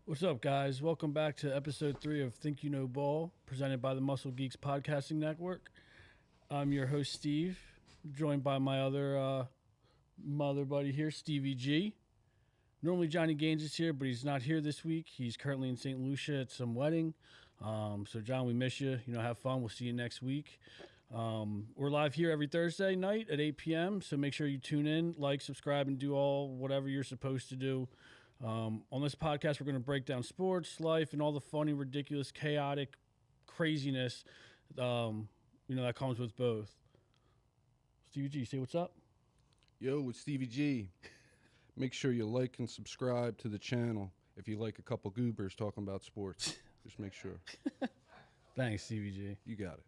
What's up, guys? Welcome back to episode 3 of Think You Know Ball, presented by the Muscle Geeks Podcasting Network. I'm your host, Steve, joined by my other buddy here, Stevie G. Normally Johnny Gaines is here, but he's not here this week. He's currently in St. Lucia at some wedding. So, John, we miss you. Have fun. We'll see you next week. We're live here every Thursday night at 8 p.m., so make sure you tune in, like, subscribe, and do all whatever you're supposed to do. On this podcast, we're going to break down sports, life, and all the funny, ridiculous, chaotic craziness, that comes with both. Stevie G, say what's up? Yo, it's Stevie G. Make sure you like and subscribe to the channel if you like a couple goobers talking about sports. Just make sure. Thanks, Stevie G. You got it.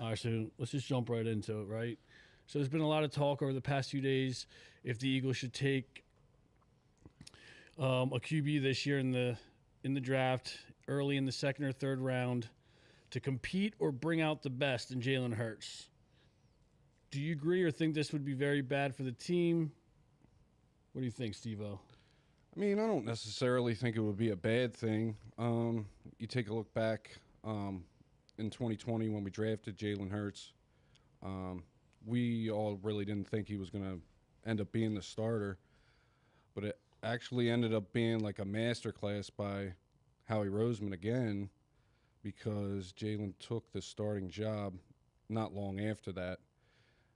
All right, so let's just jump right into it, right? So there's been a lot of talk over the past few days if the Eagles should take a QB this year in the draft, early in the second or third round, to compete or bring out the best in Jalen Hurts. Do you agree or think this would be very bad for the team? What do you think, Steve-O? I mean, I don't necessarily think it would be a bad thing. You take a look back in 2020 when we drafted Jalen Hurts. We all really didn't think he was going to end up being the starter, but it actually ended up being like a masterclass by Howie Roseman again, because Jalen took the starting job not long after that.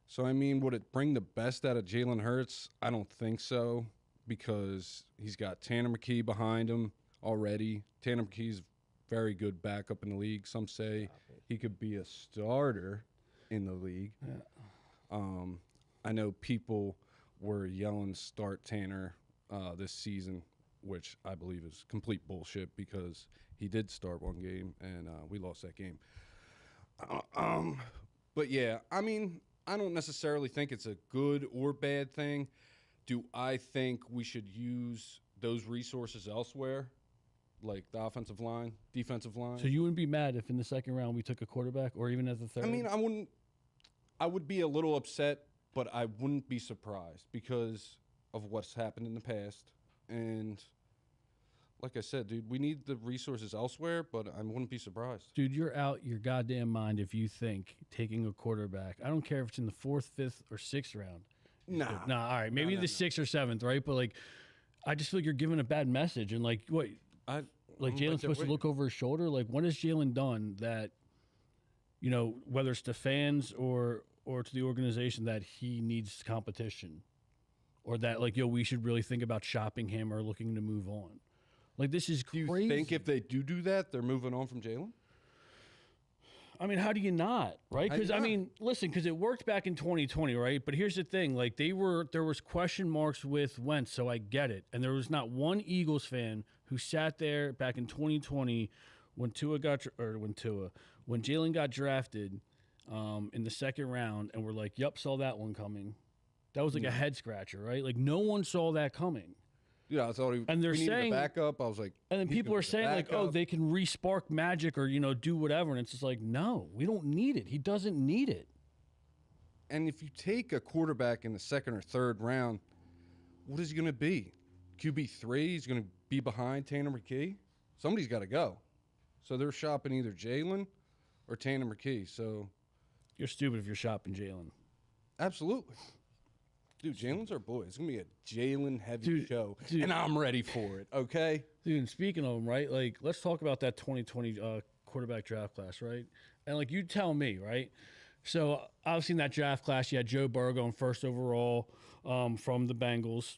So, I mean, would it bring the best out of Jalen Hurts? I don't think so, because he's got Tanner McKee behind him already. Tanner McKee's very good backup in the league. Some say he could be a starter in the league. Yeah. I know people were yelling start Tanner this season, which I believe is complete bullshit, because he did start one game and we lost that game. But yeah, I mean, I don't necessarily think it's a good or bad thing. Do I think we should use those resources elsewhere, like the offensive line, defensive line? So you wouldn't be mad if in the second round we took a quarterback, or even at the third? I mean, I would be a little upset, but I wouldn't be surprised because of what's happened in the past. And like I said, dude, we need the resources elsewhere, but I wouldn't be surprised. Dude, you're out your goddamn mind if you think taking a quarterback, I don't care if it's in the 4th, 5th, or 6th round. Nah. All right. Maybe the 6th or 7th, right? But, I just feel like you're giving a bad message. And, what? Jalen's supposed to look over his shoulder? What has Jalen done that, whether it's to fans or to the organization, that he needs competition? Or that, we should really think about shopping him or looking to move on? This is crazy. Do you think if they do that, they're moving on from Jalen? I mean, how do you not, right? Because, listen, because it worked back in 2020, right? But here's the thing. There was question marks with Wentz, so I get it. And there was not one Eagles fan who sat there back in 2020 when Jalen got drafted in the second round and were like, yep, saw that one coming. That was a head scratcher, right? No one saw that coming. Yeah, I thought and they're saying backup. I was like, and then people are saying they can re-spark magic or do whatever, and it's just no, we don't need it. He doesn't need it. And if you take a quarterback in the second or third round, what is he going to be? QB3? He's going to be behind Tanner McKee. Somebody's got to go. So they're shopping either Jalen or Tanner McKee. So you're stupid if you're shopping Jalen. Absolutely. Dude, Jalen's our boy. It's going to be a Jalen-heavy show, and I'm ready for it, okay? Dude, and speaking of him, right, let's talk about that 2020 quarterback draft class, right? And, you tell me, right? So, obviously in that draft class, you had Joe Burrow going first overall from the Bengals.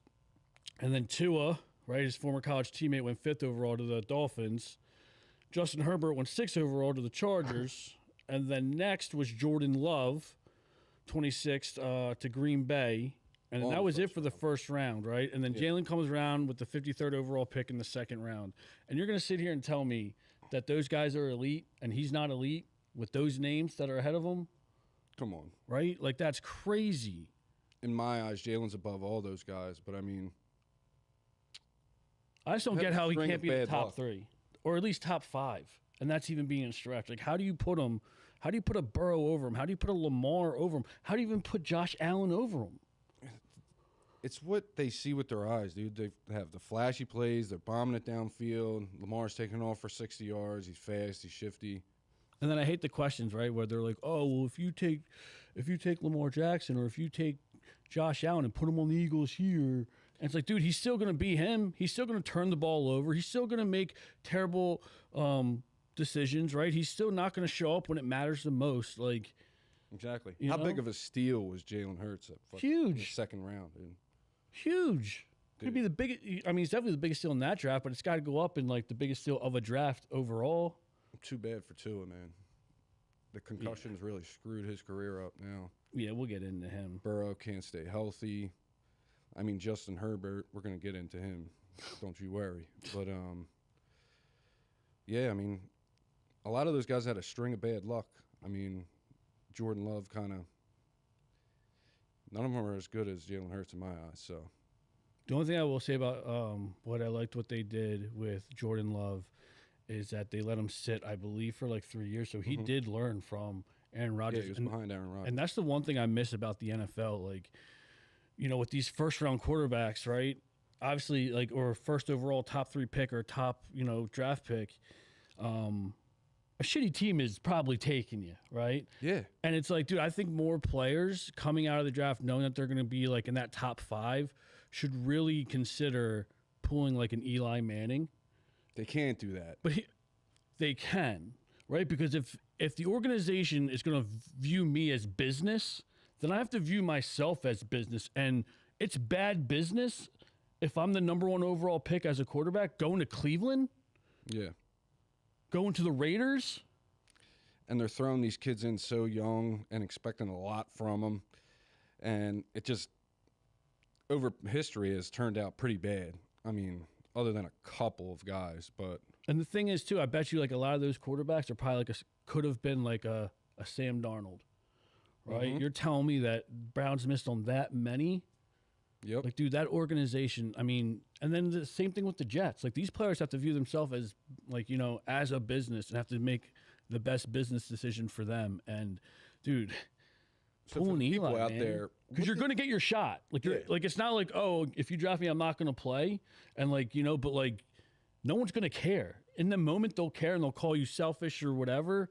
And then Tua, right, his former college teammate, went 5th overall to the Dolphins. Justin Herbert went 6th overall to the Chargers. And then next was Jordan Love, 26th to Green Bay. And that was it for the first round, right? And then Jalen comes around with the 53rd overall pick in the second round. And you're going to sit here and tell me that those guys are elite and he's not elite with those names that are ahead of him? Come on. Right? That's crazy. In my eyes, Jalen's above all those guys. But, I just don't get how he can't be in the top 3 or at least top 5. And that's even being a stretch. How do you put him? How do you put a Burrow over him? How do you put a Lamar over him? How do you even put Josh Allen over him? it's what they see with their eyes, dude. They have the flashy plays. They're bombing it downfield. Lamar's taking off for 60 yards. He's fast. He's shifty. And then I hate the questions, right, where they're like, "Oh, well, if you take Lamar Jackson or if you take Josh Allen and put him on the Eagles here," and it's like, dude, he's still going to be him. He's still going to turn the ball over. He's still going to make terrible decisions, right? He's still not going to show up when it matters the most. Like, exactly. You How know? big of a steal was Jalen Hurts at Huge. in the second round? Dude. Huge. Could be the biggest. I mean, he's definitely the biggest steal in that draft, but it's got to go up in like the biggest steal of a draft overall. Too bad for Tua, man. The concussions really screwed his career up now. Yeah, we'll get into him. Burrow can't stay healthy. I mean, Justin Herbert, we're going to get into him. Don't you worry. But, yeah, I mean, a lot of those guys had a string of bad luck. I mean, Jordan Love kind of – none of them are as good as Jalen Hurts in my eyes, so. The only thing I will say about what I liked what they did with Jordan Love is that they let him sit, I believe, for like 3 years. So he did learn from Aaron Rodgers. Yeah, he was behind Aaron Rodgers. And that's the one thing I miss about the NFL. Like, you know, with these first-round quarterbacks, right? Obviously, like, or first overall top 3 pick or top, you know, draft pick, a shitty team is probably taking you, right? Yeah. And it's like, dude, I think more players coming out of the draft knowing that they're going to be, like, in that top 5 should really consider pulling, like, an Eli Manning. They can't do that. But they can, right? Because if the organization is going to view me as business, then I have to view myself as business. And it's bad business if I'm the number 1 overall pick as a quarterback going to Cleveland, Yeah. going to the Raiders. And they're throwing these kids in so young and expecting a lot from them. And it just, over history, has turned out pretty bad. I mean, other than a couple of guys, but. And the thing is, too, I bet you like a lot of those quarterbacks are probably like could have been like a Sam Darnold, right? Mm-hmm. You're telling me that Browns missed on that many? Yep. Like, dude, that organization, I mean, and then the same thing with the Jets. Like, these players have to view themselves as, like, you know, as a business and have to make the best business decision for them. And, dude, So pulling for the people Eli, out man, there, because you're going to get your shot. Like, you're, Yeah. like, it's not like, oh, if you draft me, I'm not going to play. And, like, you know, but, like, no one's going to care. In the moment, they'll care and they'll call you selfish or whatever.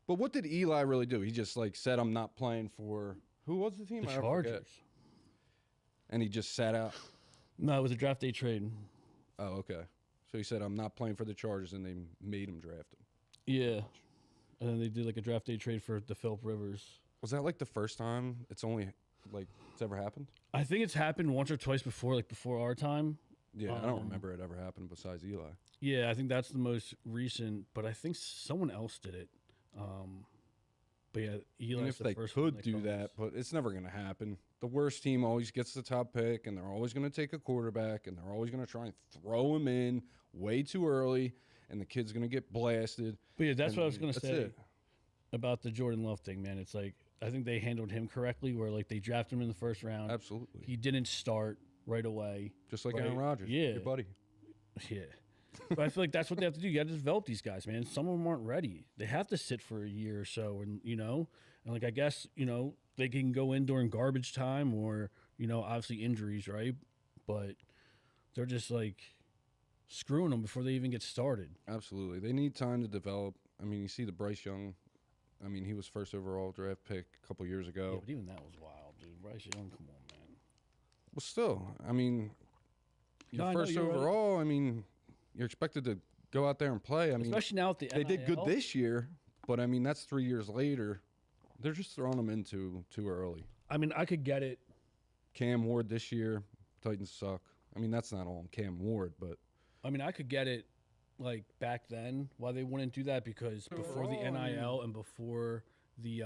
But what did Eli really do? He just, like, said, I'm not playing for, who was the team? The I forget. Chargers. And he just sat out. No, it was a draft day trade. Oh, okay. So he said, I'm not playing for the Chargers, and they made him draft him. Yeah. And then they did, like, a draft day trade for the Philip Rivers. Was that, like, the first time it's ever happened? I think it's happened once or twice before, like, before our time. Yeah, I don't remember it ever happened besides Eli. Yeah, I think that's the most recent, but I think someone else did it. But yeah, Even Eli's if the they first one could that do comes. that, but it's never going to happen. The worst team always gets the top pick, and they're always going to take a quarterback, and they're always going to try and throw him in way too early, and the kid's going to get blasted. But yeah, that's what I was going to That's say it. about the Jordan Love thing, man. It's like, I think they handled him correctly where, like, they drafted him in the first round. Absolutely. He didn't start right away. Just like Right. Aaron Rodgers, Yeah. your buddy. Yeah. But I feel like that's what they have to do. You got to develop these guys, man. Some of them aren't ready. They have to sit for a year or so, and you know, and like I guess you know they can go in during garbage time or you know obviously injuries, right? But they're just like screwing them before they even get started. Absolutely. They need time to develop. I mean, you see the Bryce Young. I mean, he was first overall draft pick a couple years ago. Yeah, but even that was wild, dude. Bryce Young, come on, man. Well, still, I mean, No, I your know, first you're right. overall, I mean, you're expected to go out there and play. I mean, Especially now with the they did good NIL. this year, but I mean, that's 3 years later. They're just throwing them in too early. I mean, I could get it. Cam Ward this year, Titans suck. I mean, that's not all on Cam Ward, but I mean, I could get it like back then why they wouldn't do that because before the Overall, I mean- NIL and before the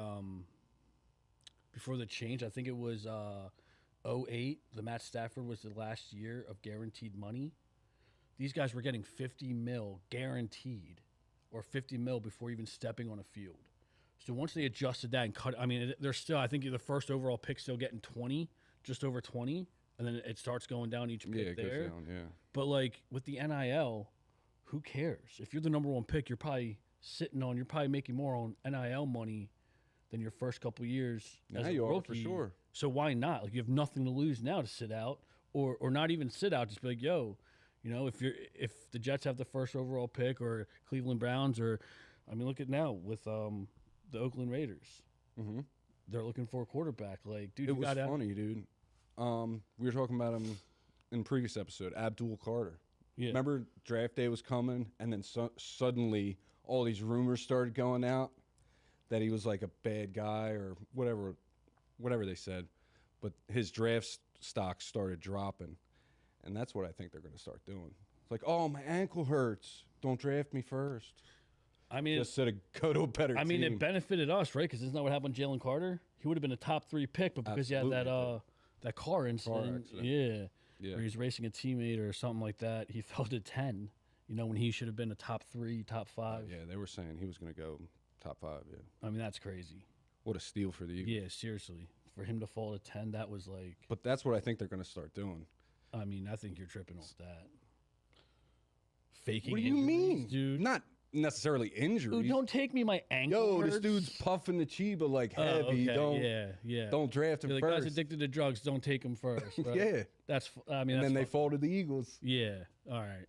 change, I think it was 08, the Matt Stafford was the last year of guaranteed money. These guys were getting 50 mil guaranteed or 50 mil before even stepping on a field. So once they adjusted that and cut, I mean, they're still, I think the first overall pick still getting 20, just over 20, and then it starts going down each pick yeah, it there. goes down, yeah. But like with the NIL, who cares? If you're the number 1 pick, you're probably making more on NIL money than your first couple years Now as a you are rookie. for sure. So why not? Like, you have nothing to lose now to sit out, or not even sit out. Just be like, yo, if the Jets have the first overall pick, or Cleveland Browns, or I mean, look at now with the Oakland Raiders. Mm-hmm. They're looking for a quarterback. Like, dude, It was funny, dude. We were talking about him in the previous episode, Abdul Carter. Yeah. Remember draft day was coming, and then suddenly all these rumors started going out that he was like a bad guy or whatever they said. But his draft stock started dropping, and that's what I think they're going to start doing. It's like, oh, my ankle hurts. Don't draft me first. I mean, just to go to a better team. I mean, it benefited us, right? Because isn't that what happened to Jalen Carter? He would have been a top 3 pick, but because Absolutely. he had that car incident, yeah, where he was racing a teammate or something like that, he fell to 10. When he should have been a top 3, top 5. Yeah, they were saying he was going to go top 5. Yeah, I mean, that's crazy. What a steal for the Eagles. Yeah, seriously, for him to fall to 10, that was like. But that's what I think they're going to start doing. I mean, I think you're tripping off that. Faking. What do you injuries, mean, dude? Not necessarily injuries. Dude, don't take me my ankle. Yo, hurts. this dude's puffing the Chiba like heavy. Oh, okay. Don't draft him The first. guy's addicted to drugs. Don't take him first. Right? Yeah, that's. I mean, and that's then they fall to the Eagles. Yeah. All right.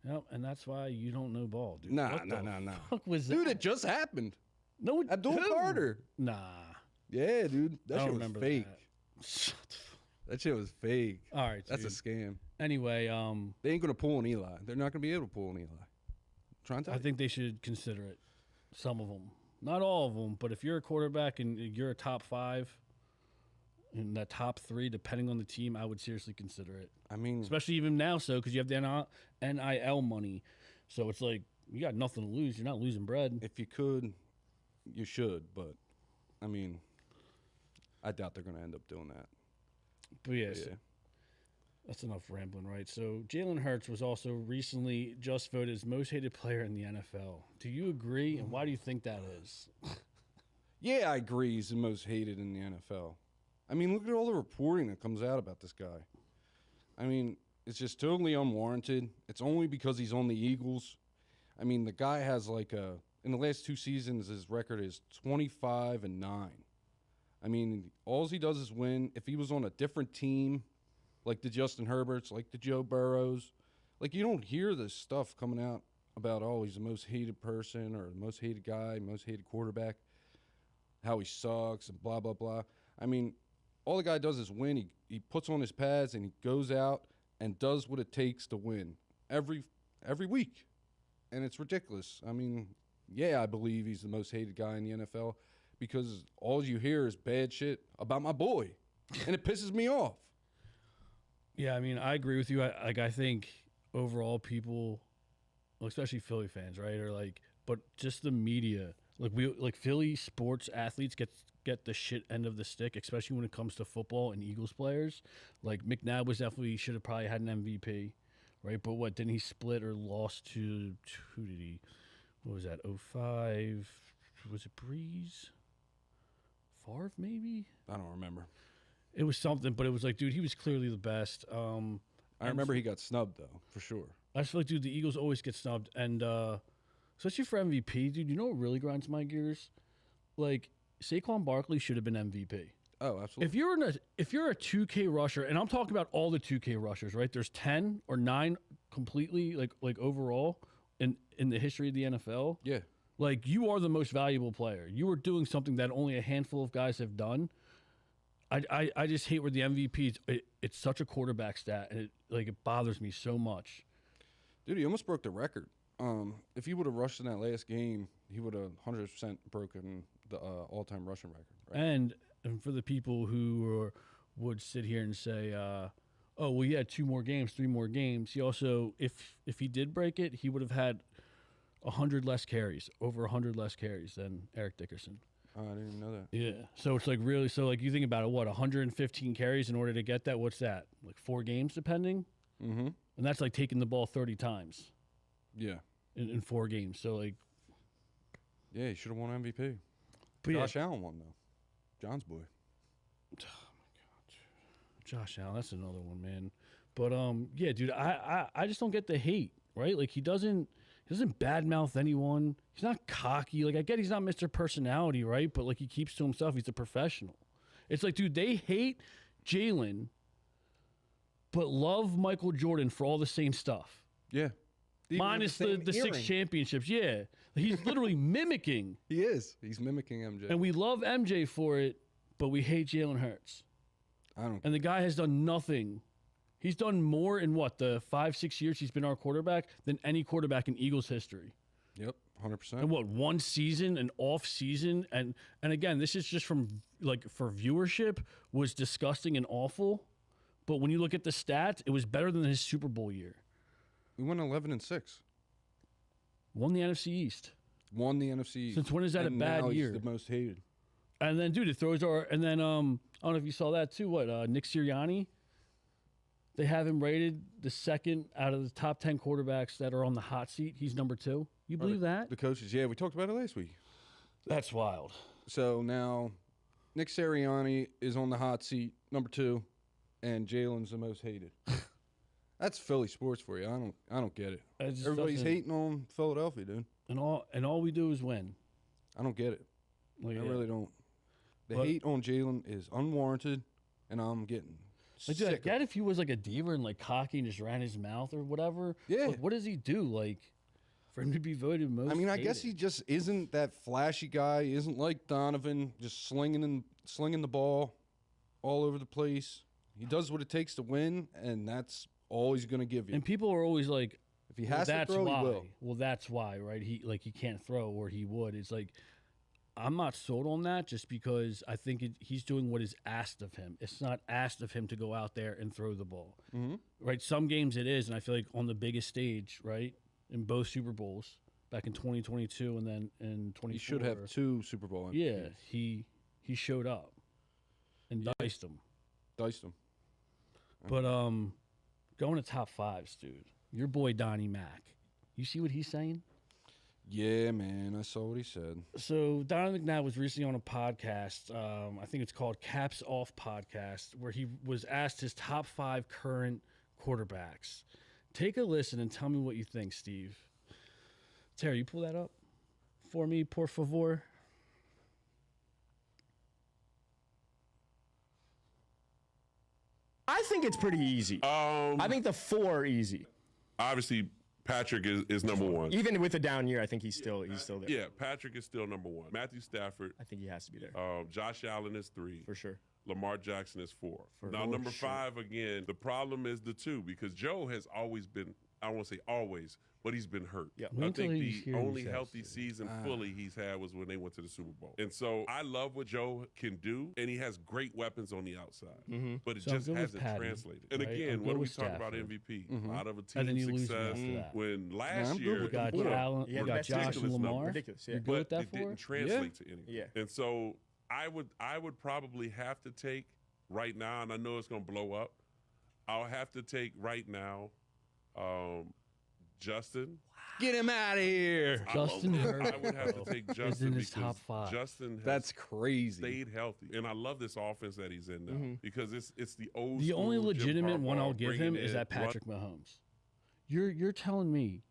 Yep, and that's why you don't know ball, dude. Nah. Fuck was that? Dude, it just happened. No, Abdul Carter. Nah. Yeah, dude, that I shit don't was remember fake. That. That shit was fake. All right, That's dude. a scam. Anyway, They ain't gonna pull an Eli. They're not gonna be able to pull an Eli. Trying to. I think they should consider it. Some of them, not all of them, but if you're a quarterback and you're a top 5, in that top 3, depending on the team, I would seriously consider it. I mean, Especially even now, because you have the NIL money, so it's like you got nothing to lose. You're not losing bread. if you could, you should. But I mean, I doubt they're gonna end up doing that. But yeah, But so yeah. that's enough rambling, right? So Jalen Hurts was also recently just voted as most hated player in the NFL. Do you agree, and why do you think that is? Yeah, I agree. He's the most hated in the NFL. I mean, look at all the reporting that comes out about this guy. I mean, it's just totally unwarranted. It's only because he's on the Eagles. I mean, the guy has in the last 2 seasons, his record is 25-9. I mean, all he does is win. If he was on a different team, like the Justin Herberts, like the Joe Burrows, like you don't hear this stuff coming out about, oh, he's the most hated person or the most hated guy, most hated quarterback, how he sucks and blah, blah, blah. I mean, all the guy does is win. He puts on his pads and he goes out and does what it takes to win every week. And it's ridiculous. I mean, yeah, I believe he's the most hated guy in the NFL because all you hear is bad shit about my boy. And it pisses me off. Yeah, I mean, I agree with you. I think overall people, well, especially Philly fans, right, are like, but just the media, like Philly sports athletes get the shit end of the stick, especially when it comes to football and Eagles players. Like McNabb was definitely should have probably had an MVP, right? But what, didn't he split or lost to who did he? What was that? 05? Was it Breeze? Favre maybe? I don't remember. It was something, but it was like, dude, he was clearly the best. I remember he got snubbed, though, for sure. I just feel like, dude, the Eagles always get snubbed. And especially for MVP, dude, you know what really grinds my gears? Like, Saquon Barkley should have been MVP. Oh, absolutely. If you're a 2K rusher, and I'm talking about all the 2K rushers, right? There's 10 or 9 completely, like overall, in the history of the NFL. Yeah. Like, you are the most valuable player. You are doing something that only a handful of guys have done. I just hate where the MVP it's such a quarterback stat, and it bothers me so much. Dude, he almost broke the record. If he would have rushed in that last game, he would have 100% broken the all-time rushing record. Right? And for the people who would sit here and say, oh, well, he had 2 more games, 3 more games. He also, if he did break it, he would have had 100 less carries, over 100 less carries than Eric Dickerson. Oh, I didn't even know that. Yeah. So it's like really, so like you think about it, what, 115 carries in order to get that? What's that? Like 4 games depending? Mm-hmm. And that's like taking the ball 30 times. Yeah. In 4 games. So like. Yeah, he should have won MVP. But Josh Allen won, though. John's boy. Oh, my God. Josh Allen, that's another one, man. But, yeah, dude, I just don't get the hate, right? Like, he doesn't badmouth anyone. He's not cocky. Like, I get he's not Mr. Personality, right? But, like, he keeps to himself. He's a professional. It's like, dude, they hate Jalen, but love Michael Jordan for all the same stuff. Yeah. Even Minus same the 6 earring. championships. Yeah. He's literally mimicking. He is. He's mimicking MJ. And we love MJ for it, but we hate Jalen Hurts. I don't. And the guy has done nothing. He's done more in the 5-6 years he's been our quarterback than any quarterback in Eagles history. Yep, 100%. And one season, an off season, and again, this is just from for viewership was disgusting and awful. But when you look at the stats, it was better than his Super Bowl year. We went 11-6. Won the NFC East. Won the NFC East. Since when is that a bad now year? He's the most hated. And then, dude, it throws our. And then, I don't know if you saw that too. Nick Sirianni? They have him rated the second out of the top 10 quarterbacks that are on the hot seat. He's number 2. You believe that? The coaches, yeah, we talked about it last week. That's wild. So now, Nick Sirianni is on the hot seat, number 2, and Jalen's the most hated. That's Philly sports for you. I don't get it. Everybody's hating on Philadelphia, dude. And all we do is win. I don't get it. Like, I really don't. The hate on Jalen is unwarranted, and I'm getting Like, dude, I get if he was like a diva and like cocky and just ran his mouth or whatever. Yeah. Like, what does he do? Like, for him to be voted most. I mean, I hated? guess he just isn't that flashy guy. He isn't like Donovan, just slinging the ball all over the place. He does what it takes to win, and that's all he's going to give you. And people are always like, if he has to throw, why. he will. Well, that's why, right? He can't throw, or he would. It's like, I'm not sold on that just because I think he's doing what is asked of him. It's not asked of him to go out there and throw the ball, right? Some games it is, and I feel like on the biggest stage, right, in both Super Bowls back in 2022 and then in 2024. He should have 2 Super Bowl MVPs. Yeah, he showed up and diced him. Diced him. But going to top 5s, dude. Your boy Donnie Mack. You see what he's saying? Yeah, man. I saw what he said. So Donovan McNabb was recently on a podcast. I think it's called Caps Off Podcast, where he was asked his top 5 current quarterbacks. Take a listen and tell me what you think, Steve. Terry, you pull that up for me, por favor. I think it's pretty easy. I think the 4 are easy. Obviously, Patrick is number 1. Even with a down year, I think he's still there. Yeah, Patrick is still number 1. Matthew Stafford. I think he has to be there. Josh Allen is 3. For sure. Lamar Jackson is 4. Now, number 5, again, the problem is the 2, because Joe has always been, I won't say always, but he's been hurt. Yeah. I think the only healthy season fully he's had was when they went to the Super Bowl. And so I love what Joe can do, and he has great weapons on the outside. But it just hasn't translated. And right? again, what do we talk Stafford. about MVP? Out of a And then team you lose success. after that. When last I'm good year, with You got put up Allen, you got Josh and ridiculous Lamar. numbers. Ridiculous, yeah. You good with but that it for? didn't translate to anything. Yeah. And so I would probably have to take right now, and I know it's going to blow up. I'll have to take right now Justin. Get him out of here. Justin Herbert. I would have to take is Justin in his because top 5. Justin has That's crazy. stayed healthy. And I love this offense that he's in now because it's the old The only school Jim legitimate one Harbaugh I'll give him bringing is in that Patrick Mahomes. You're telling me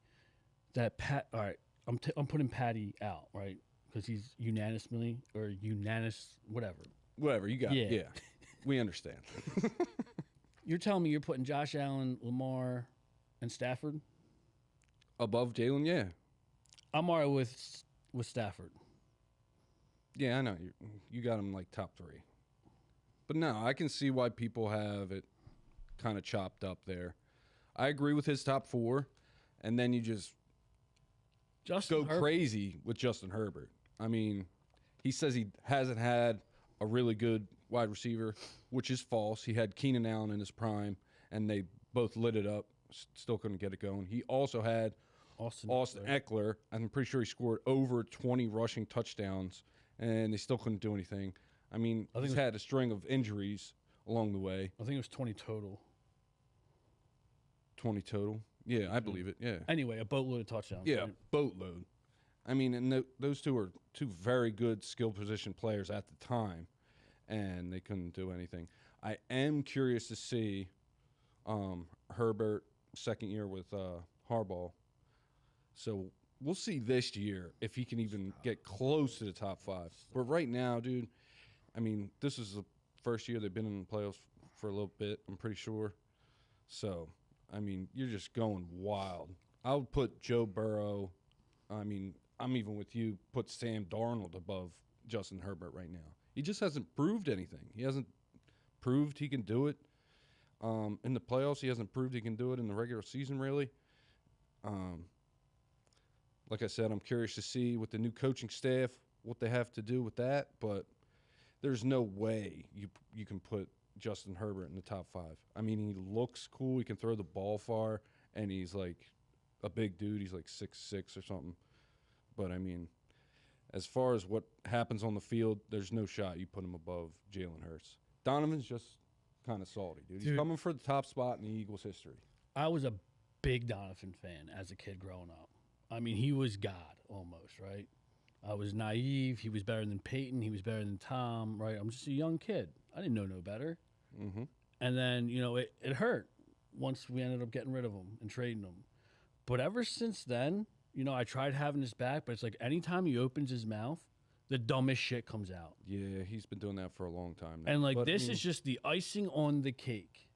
that all right, I'm putting Patty out, right? Because he's unanimously or whatever. Whatever, you got it. Yeah. Yeah. We understand. You're telling me you're putting Josh Allen, Lamar, and Stafford? Above Jalen, yeah. I'm all right with Stafford. Yeah, I know. You got him like top 3. But no, I can see why people have it kind of chopped up there. I agree with his top 4, and then you just Justin go Herbert. crazy with Justin Herbert. I mean, he says he hasn't had a really good wide receiver, which is false. He had Keenan Allen in his prime, and they both lit it up. Still couldn't get it going. He also had Austin Eckler. I'm pretty sure he scored over 20 rushing touchdowns, and they still couldn't do anything. I mean, he's had a string of injuries along the way. I think it was 20 total. 20 total? Yeah, I believe it. Yeah. Anyway, a boatload of touchdowns. Yeah, right? boatload. I mean, and those two are 2 very good skill position players at the time, and they couldn't do anything. I am curious to see Herbert second year with Harbaugh. So we'll see this year if he can even get close to the top 5. But right now, dude, I mean, this is first year they've been in the playoffs for a little bit, I'm pretty sure. So, I mean, you're just going wild. I would put Joe Burrow, I mean, I'm even with you, put Sam Darnold above Justin Herbert right now. He just hasn't proved anything. He hasn't proved he can do it. In the playoffs, he hasn't proved he can do it in the regular season, really. Like I said, I'm curious to see with the new coaching staff what they have to do with that, but there's no way you can put Justin Herbert in the top 5. I mean, he looks cool. He can throw the ball far, and he's like a big dude. He's like 6'6" or something. But, I mean, as far as what happens on the field, there's no shot you put him above Jalen Hurts. Donovan's just kind of salty, dude. He's coming for the top spot in the Eagles' history. I was a big Donovan fan as a kid growing up. I mean, he was God almost, right? I was naive. He was better than Peyton. He was better than Tom, right? I'm just a young kid. I didn't know no better. Mm-hmm. And then, you know, it hurt once we ended up getting rid of him and trading him. But ever since then, you know, I tried having his back, but it's like anytime he opens his mouth, the dumbest shit comes out. Yeah, he's been doing that for a long time now. And, like, this is just the icing on the cake.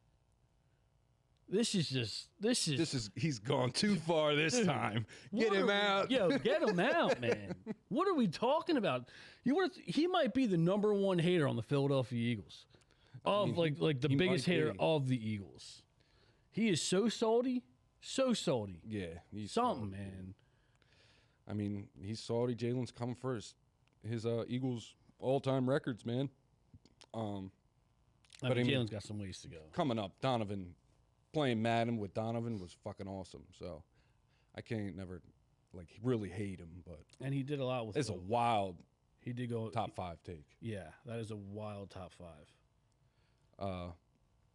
This is he's gone too far this time. Get him out. Get him out, man. What are we talking about? He might be the #1 hater on the Philadelphia Eagles. Like the biggest hater of the Eagles. He is so salty. So salty. Yeah. He's something, salty, man. I mean, he's salty. Jalen's coming for his Eagles all-time records, man. But Jalen's got some ways to go. Coming up, Donovan. Playing Madden with Donovan was fucking awesome. So I can't never really hate him, but and he did a lot with. It's a wild. He did go top 5 take. Yeah, that is a wild top 5.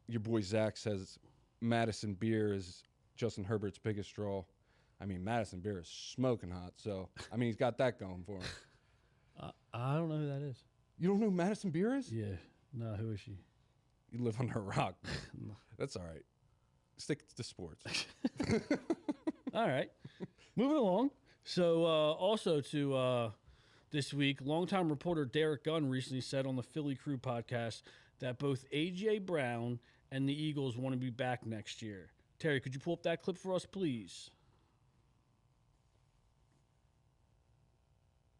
Your boy Zach says Madison Beer is Justin Herbert's biggest draw. I mean, Madison Beer is smoking hot. So I mean, he's got that going for him. I don't know who that is. You don't know who Madison Beer is? Yeah. No, who is she? You live under a rock. That's all right. Stick to sports. All right. Moving along. So, also to this week, longtime reporter Derek Gunn recently said on the Philly Crew podcast that both A.J. Brown and the Eagles want to be back next year. Terry, could you pull up that clip for us, please?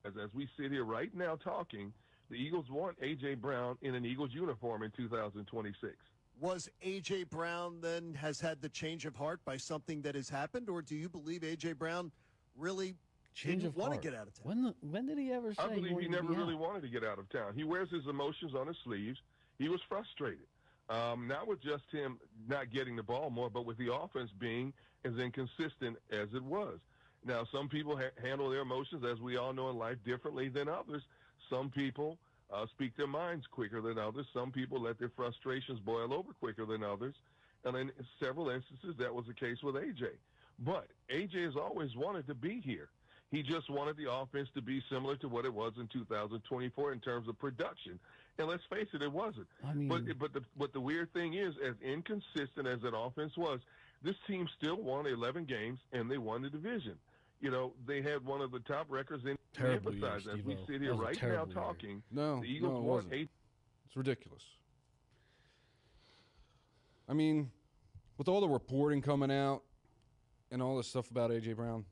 As we sit here right now talking, the Eagles want A.J. Brown in an Eagles uniform in 2026. Was A.J. Brown then has had the change of heart by something that has happened, or do you believe A.J. Brown really didn't want to get out of town? When did he ever say I believe he never really wanted to get out of town. He wears his emotions on his sleeves. He was frustrated. Not with just him not getting the ball more, but with the offense being as inconsistent as it was. Now, some people handle their emotions, as we all know in life, differently than others. Some people speak their minds quicker than others. Some people let their frustrations boil over quicker than others. And in several instances, that was the case with A.J. But A.J. has always wanted to be here. He just wanted the offense to be similar to what it was in 2024 in terms of production. And let's face it, it wasn't. I mean, but the weird thing is, as inconsistent as that offense was, this team still won 11 games, and they won the division. You know, they had one of the top records in terrible emphasize year, as we sit here right now talking. No, the Eagles it wasn't. It's ridiculous. I mean, with all the reporting coming out and all this stuff about A.J. Brown,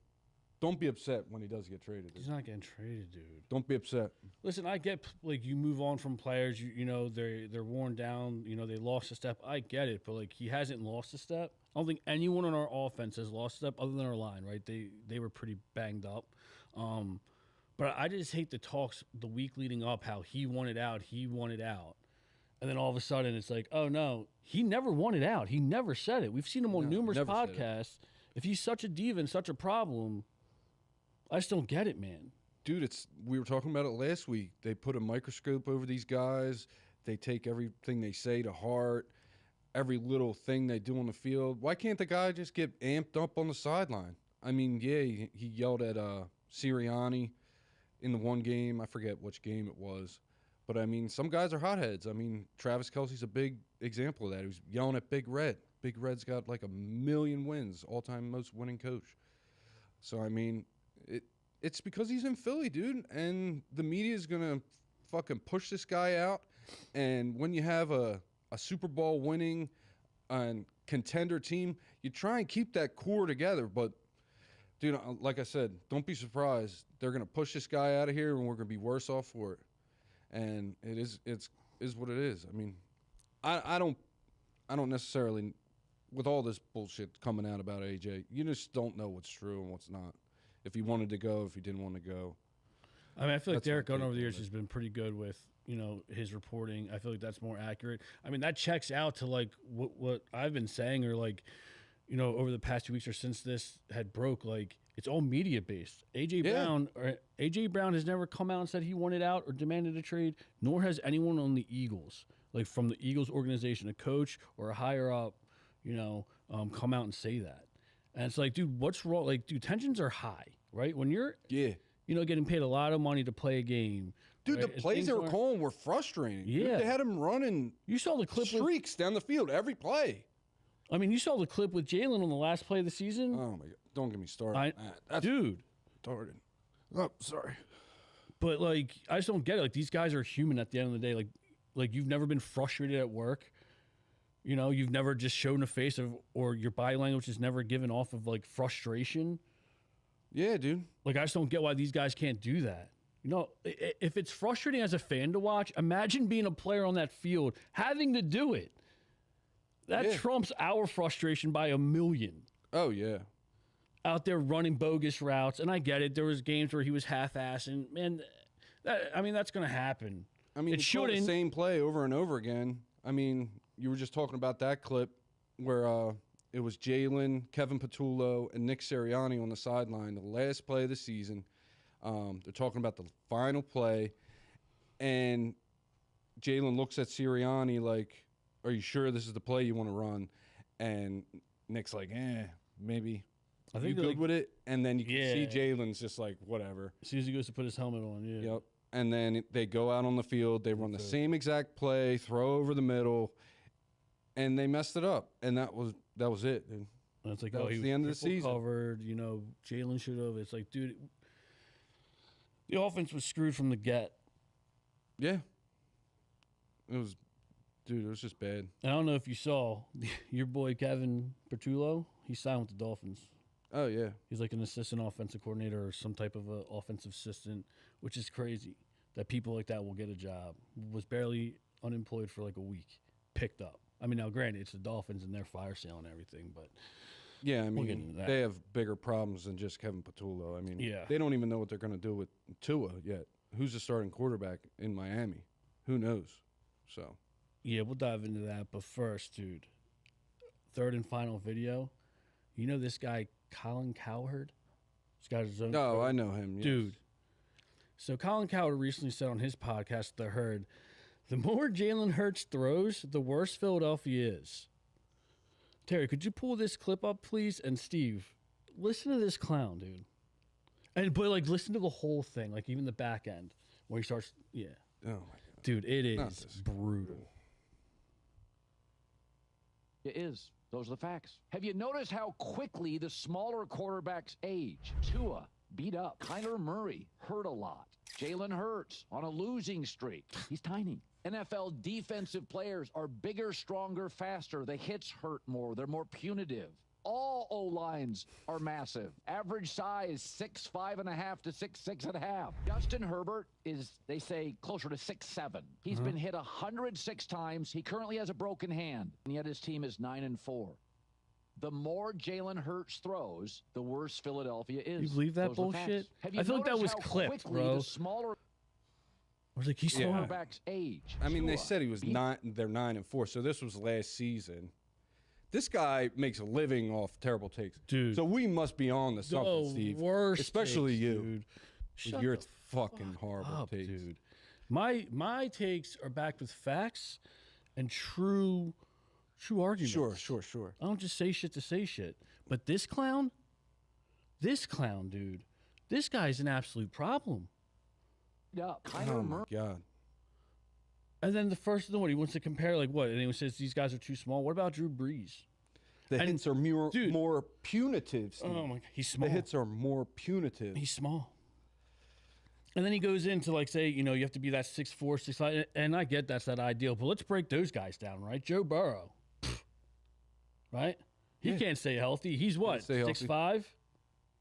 don't be upset when he does get traded. He's not getting traded, dude. Don't be upset. Listen, I get, like, you move on from players, you know, they're worn down, you know, they lost a step. I get it, but, like, he hasn't lost a step. I don't think anyone on our offense has lost a step other than our line, right? They were pretty banged up. But I just hate the talks the week leading up, how he wanted out. And then all of a sudden it's like, oh, no, he never wanted out. He never said it. We've seen him on numerous podcasts. If he's such a diva and such a problem, I just don't get it, man. Dude, we were talking about it last week. They put a microscope over these guys. They take everything they say to heart, every little thing they do on the field. Why can't the guy just get amped up on the sideline? I mean, yeah, he yelled at Sirianni in the one game. I forget which game it was. But, I mean, some guys are hotheads. I mean, Travis Kelce's a big example of that. He was yelling at Big Red. Big Red's got like 1 million wins, all-time most winning coach. So, I mean, it's because he's in Philly, dude. And the media is going to fucking push this guy out. And when you have a Super Bowl winning and contender team, you try and keep that core together. But, dude, like I said, don't be surprised. They're going to push this guy out of here, and we're going to be worse off for it. And it's what it is. I mean, I don't necessarily, with all this bullshit coming out about AJ, you just don't know what's true and what's not. If he wanted to go, if he didn't want to go. I mean, I feel like Derek Gunn over the years has been pretty good with, his reporting. I feel like that's more accurate. I mean, that checks out to, like, what I've been saying, or, like, over the past 2 weeks or since this had broke, like, it's all media-based. AJ Brown has never come out and said he wanted out or demanded a trade, nor has anyone on the Eagles, like from the Eagles organization, a coach or a higher up, come out and say that. And it's like, dude, what's wrong? Like, dude, tensions are high, right? When you're, getting paid a lot of money to play a game. Dude, right? The plays they were calling were frustrating. Yeah. Dude, they had him running streaks down the field every play. I mean, you saw the clip with Jalen on the last play of the season. Oh, my God. Don't get me started. Dude. Started. Oh, sorry. But, like, I just don't get it. Like, these guys are human at the end of the day. Like you've never been frustrated at work. You've never just shown a face of, or your body language is never given off of, like, frustration. Yeah, dude. Like, I just don't get why these guys can't do that. If it's frustrating as a fan to watch, imagine being a player on that field, having to do it. That trumps our frustration by a million. Oh, yeah. Out there running bogus routes, and I get it. There was games where he was half-assing. Man, that's going to happen. I mean, it's the same play over and over again. I mean, you were just talking about that clip where it was Jalen, Kevin Patullo, and Nick Sirianni on the sideline, the last play of the season. They're talking about the final play, and Jalen looks at Sirianni like, are you sure this is the play you want to run? And Nick's like, maybe. I think you good with it? And then you can see Jalen's just like, whatever. As soon as he goes to put his helmet on, Yep. And then they go out on the field. They run the same exact play, throw over the middle, and they messed it up. And that was it, dude. And it's like, that was the end of the season. Covered, Jalen should have. It's like, dude, the offense was screwed from the get. Yeah. It was just bad. And I don't know if you saw your boy Kevin Patullo. He signed with the Dolphins. Oh, yeah. He's like an assistant offensive coordinator or some type of a offensive assistant, which is crazy that people like that will get a job. Was barely unemployed for like a week, picked up. I mean, now granted, it's the Dolphins and they're fire sale and everything, but yeah, I mean, they have bigger problems than just Kevin Patullo. I mean, they don't even know what they're going to do with Tua yet. Who's the starting quarterback in Miami? Who knows? So, yeah, we'll dive into that. But first, dude, third and final video. You know this guy, Colin Cowherd? This guy's his own. No, I know him, yes. Dude. So Colin Cowherd recently said on his podcast, The Herd, the more Jalen Hurts throws, the worse Philadelphia is. Terry, could you pull this clip up, please? And Steve, listen to this clown, dude. But listen to the whole thing, like even the back end where he starts. Yeah. Oh my God, dude, it is brutal. It is. Those are the facts. Have you noticed how quickly the smaller quarterbacks age? Tua, beat up. Kyler Murray, hurt a lot. Jalen Hurts, on a losing streak. He's tiny. NFL defensive players are bigger, stronger, faster. The hits hurt more. They're more punitive. All O-lines are massive. Average size, 6'5.5" to 6'6.5". Justin Herbert is, they say, closer to 6'7". He's been hit 106 times. He currently has a broken hand, and yet his team is 9-4. The more Jalen Hurts throws, the worse Philadelphia is. You believe that bullshit? I feel like that was clipped, bro. The smaller I was like, he's quarterback's age. I mean, they said he was they're 9-4, so this was last season. This guy makes a living off terrible takes. Dude. So we must be on to something, Steve. Worst especially takes, you. Dude. With your fucking horrible takes. Dude. My takes are backed with facts and true arguments. Sure. I don't just say shit to say shit. But this clown, dude, this guy's an absolute problem. Yeah, oh my God. And then the first one, he wants to compare, like, what? And he says these guys are too small. What about Drew Brees? The hits are more punitive, Steve. Oh, my God. He's small. The hits are more punitive. He's small. And then he goes into like, say, you have to be that 6'4", 6'5", and I get that's that ideal, but let's break those guys down, right? Joe Burrow, right? He can't stay healthy. He's what, 6'5"?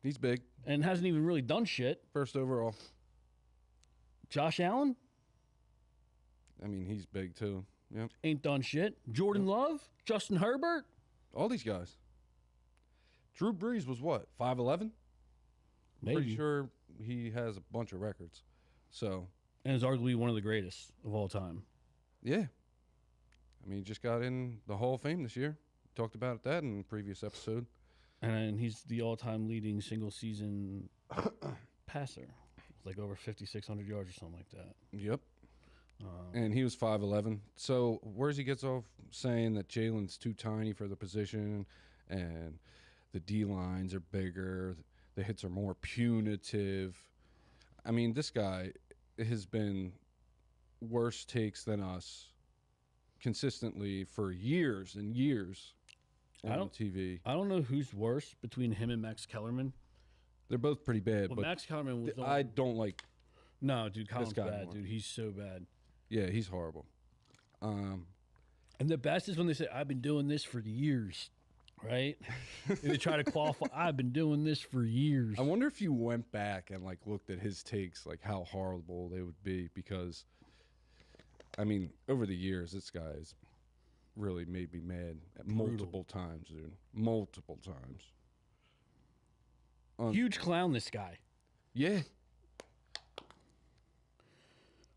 He's big. And hasn't even really done shit. First overall. Josh Allen? I mean, he's big too. Yep. Ain't done shit. Jordan Love? Justin Herbert? All these guys. Drew Brees was what, 5'11"? Maybe. Pretty sure he has a bunch of records. So. And is arguably one of the greatest of all time. Yeah. I mean, he just got in the Hall of Fame this year. Talked about that in the previous episode. And he's the all-time leading single-season passer. Like over 5,600 yards or something like that. Yep. And he was 5'11". So where's he gets off saying that Jalen's too tiny for the position and the D-lines are bigger, the hits are more punitive. I mean, this guy has been worse takes than us consistently for years and years on TV. I don't know who's worse between him and Max Kellerman. They're both pretty bad. Well, but Max Kellerman was. I don't like. No, dude, Kellerman's guy bad, more. dude. He's so bad. Yeah, he's horrible. And the best is when they say, "I've been doing this for years," right? They try to qualify. I've been doing this for years. I wonder if you went back and like looked at his takes, like how horrible they would be, because, I mean, over the years, this guy's really made me mad at multiple times, dude. Multiple times. Huge clown, this guy. Yeah.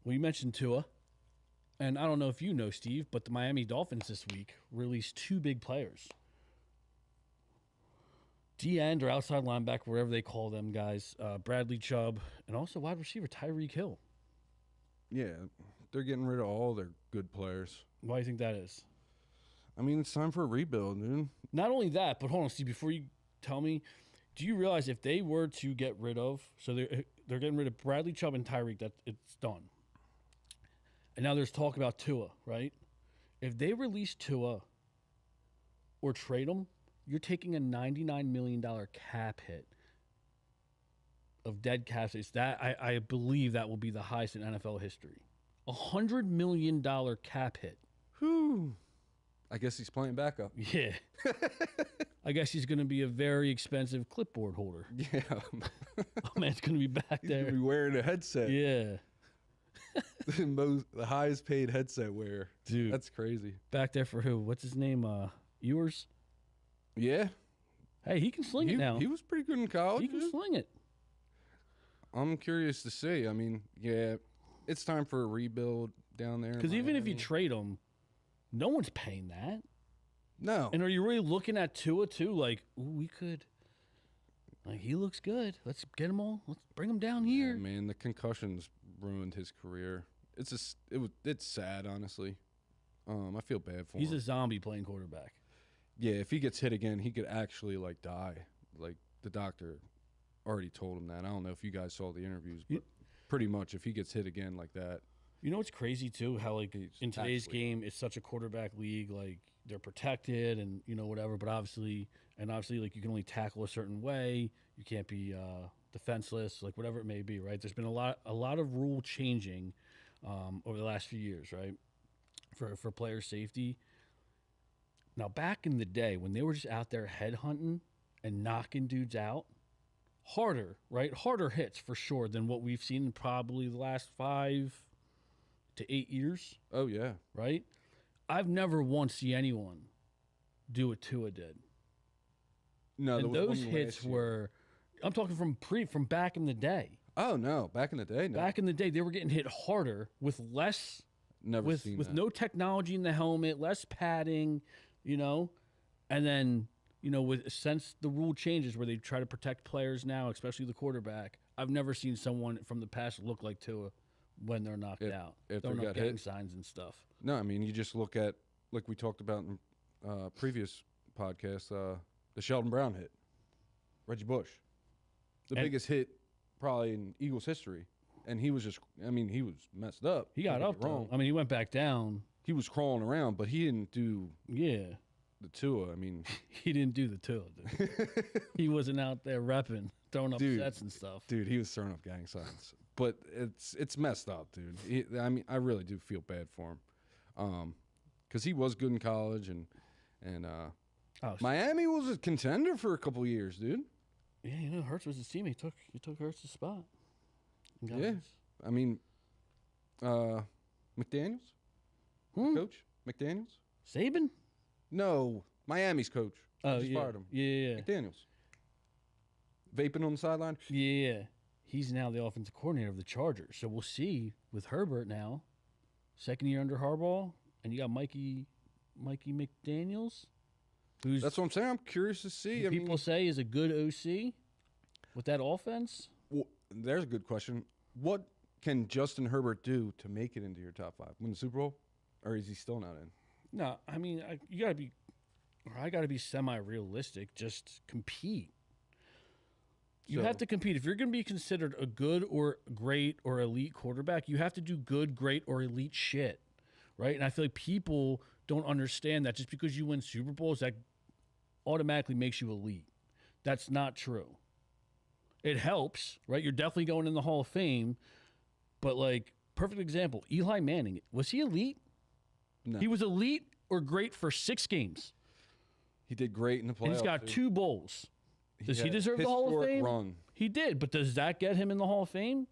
Well, you mentioned Tua, and I don't know if you know, Steve, but the Miami Dolphins this week released 2 big players. D-end or outside linebacker, whatever they call them guys, Bradley Chubb, and also wide receiver Tyreek Hill. Yeah, they're getting rid of all their good players. Why do you think that is? I mean, it's time for a rebuild, dude. Not only that, but hold on, Steve, before you tell me, do you realize if they were to get rid of, so they're getting rid of Bradley Chubb and Tyreek, that it's done. And now there's talk about Tua, right? If they release Tua or trade him, you're taking a $99 million cap hit of dead cap space. That I believe that will be the highest in NFL history. $100 million cap hit. Whew. I guess he's playing backup. Yeah. I guess he's going to be a very expensive clipboard holder. Yeah. Oh, man, it's going to be back He's there. going to be wearing a headset. Yeah. The highest paid headset wearer. Dude. That's crazy. Back there for who? What's his name? Ewers? Yeah. Hey, he can sling it now. He was pretty good in college. He can sling it. I'm curious to see. I mean, yeah, it's time for a rebuild down there. Because even if you trade him, no one's paying that. No. And are you really looking at Tua too? Like, ooh, we could. Like, he looks good. Let's get him all. Let's bring him down here. Yeah, man, the concussions ruined his career. It's sad, honestly. I feel bad for him. He's a zombie playing quarterback. Yeah, if he gets hit again, he could actually like die. Like the doctor already told him that. I don't know if you guys saw the interviews, but pretty much if he gets hit again like that. You know what's crazy too? How like in today's game, it's such a quarterback league. Like they're protected and whatever. But obviously, like you can only tackle a certain way. You can't be defenseless, like whatever it may be. Right? There's been a lot of rule changing over the last few years, right? For player safety. Now, back in the day when they were just out there headhunting and knocking dudes out, harder, right? Harder hits for sure than what we've seen in probably the last 5 to 8 years. Oh, yeah. Right? I've never once seen anyone do what Tua did. No, and those hits were, I'm talking from back in the day. Oh, no. Back in the day, no. Back in the day, they were getting hit harder with less, with no technology in the helmet, less padding, and then, since the rule changes where they try to protect players now, especially the quarterback, I've never seen someone from the past look like Tua when they're knocked out. If they're they not got gang hit. signs and stuff. No, I mean, you just look at, like we talked about in previous podcasts, the Sheldon Brown hit. Reggie Bush. The biggest hit probably in Eagles history. And he was he was messed up. He got up, though. I mean, he went back down. He was crawling around, but he didn't do... Yeah. the Tua, I mean, he didn't do the Tua. He wasn't out there repping, throwing up sets and stuff. Dude, he was throwing up gang signs. But it's messed up, dude. I mean, I really do feel bad for him, because he was good in college, and Miami was a contender for a couple of years, dude. Yeah, Hurts was his team. He took Hurts' spot. Yeah, I mean, McDaniels, coach McDaniels, Saban. No, Miami's coach. Oh, just fired him. Yeah. McDaniels. Vaping on the sideline. Yeah. He's now the offensive coordinator of the Chargers. So we'll see with Herbert now, second year under Harbaugh, and you got Mikey McDaniels, who's that's what I'm saying. I'm curious to see. People say is a good OC with that offense. Well, there's a good question. What can Justin Herbert do to make it into your top 5? Win the Super Bowl, or is he still not in? No, I mean I gotta be semi-realistic. Just compete. You have to compete. If you're going to be considered a good or great or elite quarterback, you have to do good, great, or elite shit, right? And I feel like people don't understand that just because you win Super Bowls, that automatically makes you elite. That's not true. It helps, right? You're definitely going in the Hall of Fame, but like, perfect example, Eli Manning, was he elite? No. He was elite or great for 6 games. He did great in the playoffs. And he's got 2 bowls. Does he deserve the Hall of Fame? Run. He did, but does that get him in the Hall of Fame?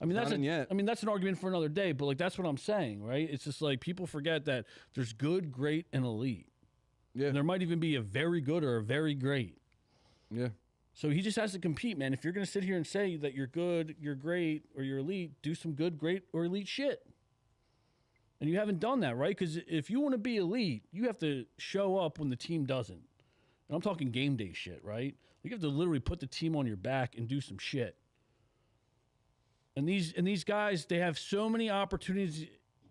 I mean, that's an argument for another day, but like that's what I'm saying, right? It's just like people forget that there's good, great, and elite. Yeah. And there might even be a very good or a very great. Yeah. So he just has to compete, man. If you're going to sit here and say that you're good, you're great, or you're elite, do some good, great, or elite shit. And you haven't done that, right? Because if you want to be elite, you have to show up when the team doesn't. And I'm talking game day shit, right? You have to literally put the team on your back and do some shit. And these guys, they have so many opportunities.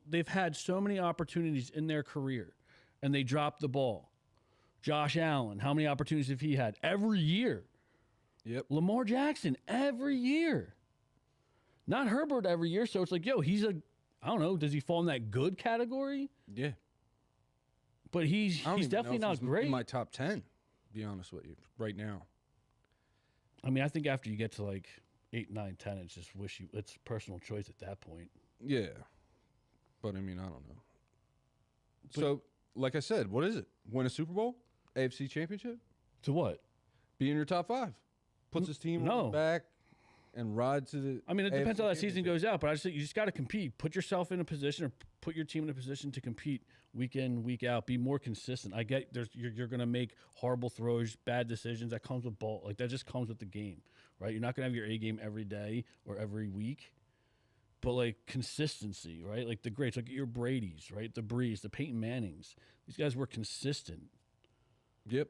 They've had so many opportunities in their career, and they dropped the ball. Josh Allen, how many opportunities have he had? Every year. Yep. Lamar Jackson, every year. Not Herbert every year. So it's like, yo, I don't know, does he fall in that good category? Yeah. But he's definitely not great. In my top 10, to be honest with you, right now. I mean, I think after you get to like 8, 9, 10, it's personal choice at that point. Yeah. But I mean, I don't know. So, like I said, what is it? Win a Super Bowl? AFC Championship? To what? Be in your top 5. Puts his team on his back and ride to the I mean, it depends how that season goes out, but I just think you just got to compete. Put yourself in a position or put your team in a position to compete week in, week out. Be more consistent. I get you're going to make horrible throws, bad decisions. That comes with ball. Like, that just comes with the game, right? You're not going to have your A game every day or every week. But, like, consistency, right? Like the greats, like your Brady's, right? The Brees, the Peyton Mannings. These guys were consistent. Yep.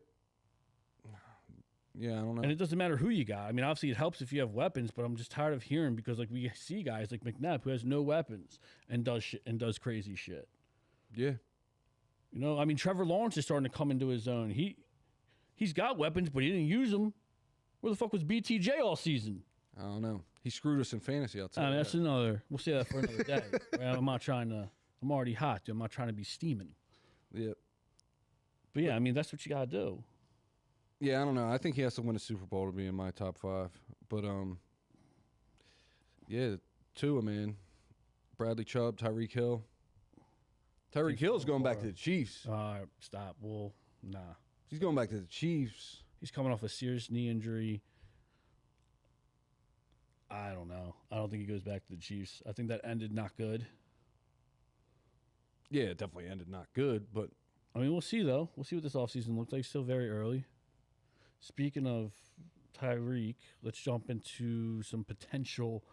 Yeah, I don't know. And it doesn't matter who you got. I mean, obviously it helps if you have weapons, but I'm just tired of hearing because, like, we see guys like McNabb who has no weapons and does crazy shit. Yeah. You know, I mean, Trevor Lawrence is starting to come into his own. He's got weapons, but he didn't use them. Where the fuck was BTJ all season? I don't know. He screwed us in fantasy. I'll tell you. That's another. We'll say that for another day. Right? I'm already hot. Dude. I'm not trying to be steaming. Yep. But yeah, I mean, that's what you gotta do. Yeah, I don't know. I think he has to win a Super Bowl to be in my top 5. But yeah, Tua, man. Bradley Chubb, Tyreek Hill. Tyreek Hill's going back to the Chiefs. Stop. Well, nah. He's going back to the Chiefs. He's coming off a serious knee injury. I don't know. I don't think he goes back to the Chiefs. I think that ended not good. Yeah, it definitely ended not good, but I mean, we'll see, though. We'll see what this offseason looks like. Still very early. Speaking of Tyreek, let's jump into some potential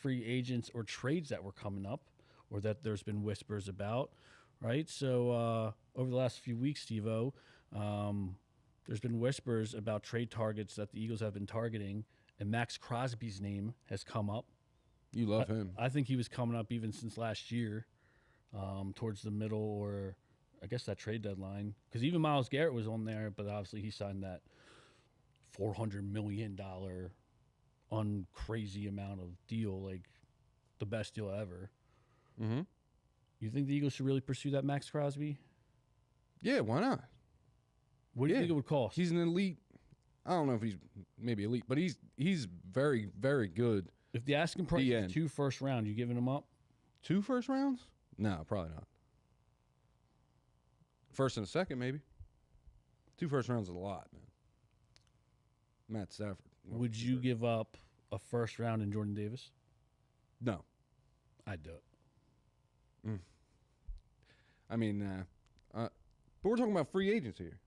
free agents or trades that were coming up or that there's been whispers about, right? So over the last few weeks, Steve-O, there's been whispers about trade targets that the Eagles have been targeting, and Max Crosby's name has come up. You love him. I think he was coming up even since last year, towards the middle or I guess that trade deadline. Because even Myles Garrett was on there, but obviously he signed that $400 million crazy amount of deal, like the best deal ever. Mm-hmm. You think the Eagles should really pursue that Max Crosby? Yeah, why not? What do you think it would cost? He's an elite. I don't know if he's maybe elite, but he's very, very good. If the asking price is 2 first round, you giving him up? 2 first rounds? No, probably not. First and a second, maybe. 2 first rounds is a lot, man. Matt Stafford. Would you give up a first round in Jordan Davis? No. I'd do it. I mean, but we're talking about free agents here.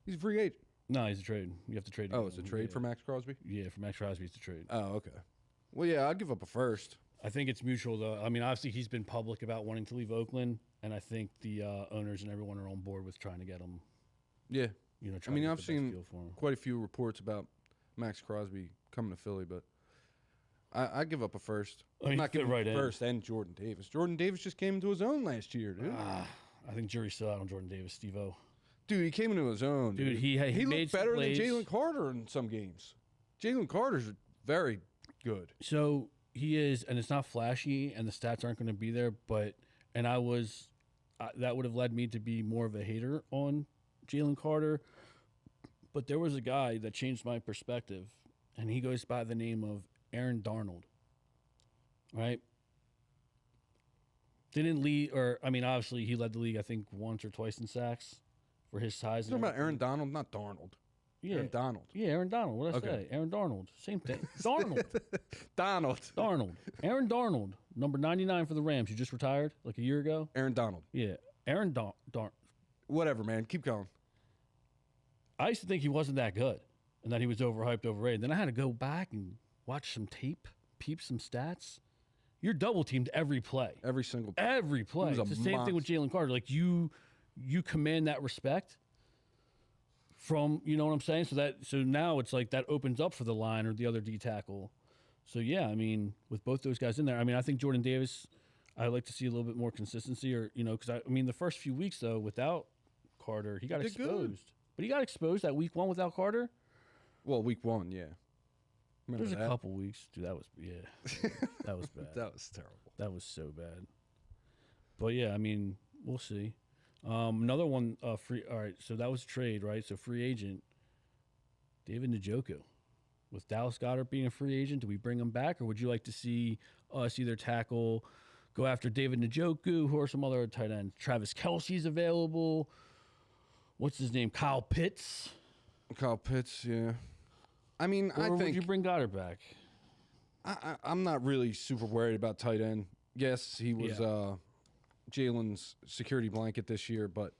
He's a free agent. No, he's a trade. You have to trade. Oh, it's a trade for Max Crosby? Yeah, for Max Crosby, it's a trade. Oh, okay. Well, yeah, I'd give up a first. I think it's mutual, though. I mean, obviously, he's been public about wanting to leave Oakland, and I think the owners and everyone are on board with trying to get him. Yeah. You know, I mean, I've seen quite a few reports about Max Crosby coming to Philly, but I give up a first. I'm not giving up first and Jordan Davis. Jordan Davis just came into his own last year, dude. I think jury's still out on Jordan Davis, Steve-O. Dude, he came into his own. Dude, he looked better than Jalen Carter in some games. Jalen Carter's very good. So he is, and it's not flashy, and the stats aren't going to be there, but, and I was, that would have led me to be more of a hater on Jalen Carter. But there was a guy that changed my perspective, and he goes by the name of Aaron Darnold. Right? Didn't lead, or, I mean, obviously, he led the league, I think, once or twice in sacks for his size. You're talking about Aaron Donald, not Darnold. Yeah. Aaron Donald. Yeah, Aaron Donald. What did I say? Aaron Darnold. Same thing. Darnold. Darnold. Aaron Darnold, number 99 for the Rams. You just retired like a year ago? Aaron Donald. Yeah. Aaron Darnold. Whatever, man. Keep going. I used to think he wasn't that good and that he was overhyped, overrated. Then I had to go back and watch some tape, peep some stats. You're double teamed every play. Every single play. Every play. It's the same thing with Jalen Carter. Like you command that respect from, you know what I'm saying? So now it's like that opens up for the line or the other D tackle. So yeah, I mean, with both those guys in there, I mean, I think Jordan Davis, I'd like to see a little bit more consistency, or, you know, because I mean, the first few weeks though, without Carter, he got exposed. Good. But he got exposed that week 1 without Carter. Well, week 1, yeah. There's a couple weeks, dude. That was that was bad. That was terrible. That was so bad. But yeah, I mean, we'll see. Another one, free. All right, so that was trade, right? So free agent, David Njoku. With Dallas Goedert being a free agent, do we bring him back, or would you like to see us either go after David Njoku, who are some other tight ends? Travis Kelce's available. What's his name? Kyle Pitts. Kyle Pitts, yeah. I mean, I think. Would you bring Goddard back? I'm not really super worried about tight end. Yes, he was Jalen's security blanket this year, but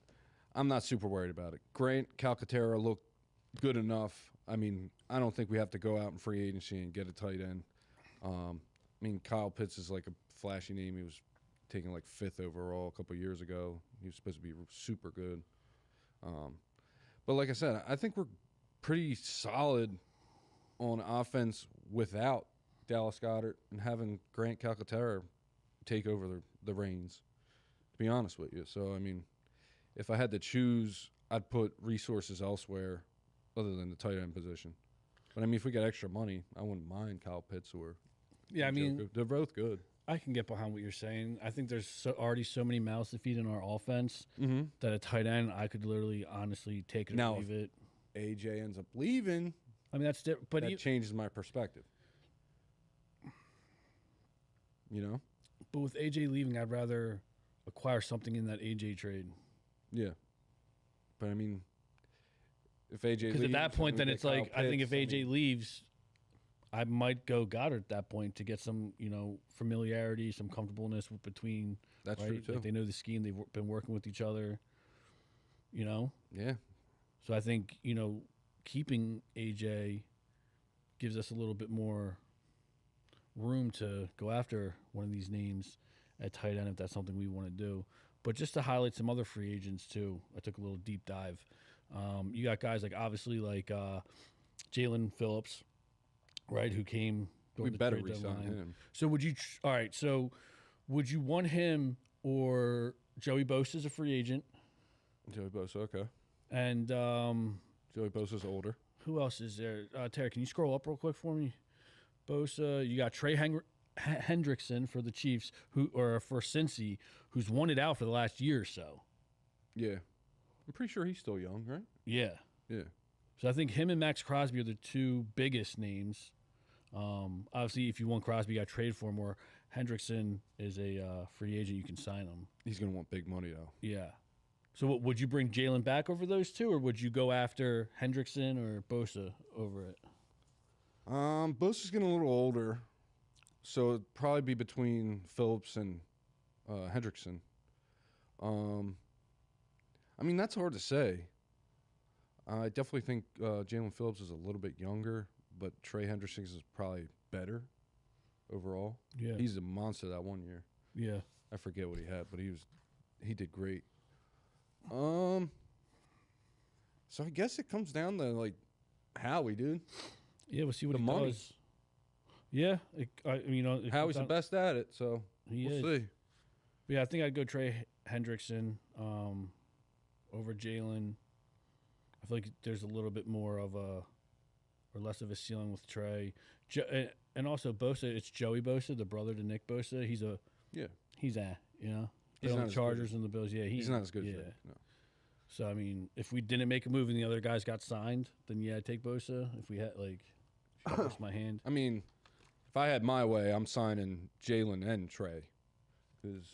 I'm not super worried about it. Grant Calcaterra looked good enough. I mean, I don't think we have to go out in free agency and get a tight end. I mean, Kyle Pitts is like a flashy name. He was taken like 5th overall a couple of years ago. He was supposed to be super good. But like I said, I think we're pretty solid on offense without Dallas Goedert and having Grant Calcaterra take over the reins, to be honest with you. So, I mean, if I had to choose, I'd put resources elsewhere other than the tight end position. But, I mean, if we got extra money, I wouldn't mind Kyle Pitts or I mean, they're both good. I can get behind what you're saying. I think there's already so many mouths to feed in our offense that a tight end, I could literally, honestly take it or leave it. AJ ends up leaving. I mean, that's different. But that changes my perspective. You know? But with AJ leaving, I'd rather acquire something in that AJ trade. Yeah. But, I mean, if AJ leaves... Because at that point, then it's like, Pitts, I think if AJ leaves, I might go Goddard at that point to get some, you know, familiarity, some comfortableness between. That's true, too. Like they know the scheme. They've been working with each other, you know? Yeah. So I think, you know, keeping AJ gives us a little bit more room to go after one of these names at tight end if that's something we want to do. But just to highlight some other free agents too, I took a little deep dive. You got guys like obviously like Jalen Phillips, right, who came. We better resign him. So would you? All right. So would you want him or Joey Bosa as a free agent? Joey Bosa, okay. And Joey Bosa's older. Who else is there? Terry, can you scroll up real quick for me? Bosa, you got Trey Hendrickson for the Chiefs, for Cincy, who's won it out for the last year or so. Yeah. I'm pretty sure he's still young, right? Yeah. Yeah. So I think him and Max Crosby are the two biggest names. Obviously, if you want Crosby, you got to trade for him. Or Hendrickson is a free agent. You can sign him. He's going to want big money, though. Yeah. So would you bring Jalen back over those two, or would you go after Hendrickson or Bosa over it? Bosa's getting a little older, so it'd probably be between Phillips and Hendrickson. I mean, that's hard to say. I definitely think Jalen Phillips is a little bit younger, but Trey Hendrickson is probably better overall. Yeah. He's a monster that one year. Yeah. I forget what he had, but he did great. So I guess it comes down to like Howie, dude. Yeah, we'll see what The he money. does. Yeah, Howie's the best at it, so we'll see. Yeah, I think I'd go Trey Hendrickson over Jalen. I feel like there's a little bit more of a, or less of a ceiling with Trey. And also Bosa, it's Joey Bosa, the brother to Nick Bosa. He's on the Chargers and the Bills. Yeah, he's not as good as Trey. No. So I mean, if we didn't make a move and the other guys got signed, then yeah, I'd take Bosa. If we had force my hand. I mean, if I had my way, I'm signing Jalen and Trey, because,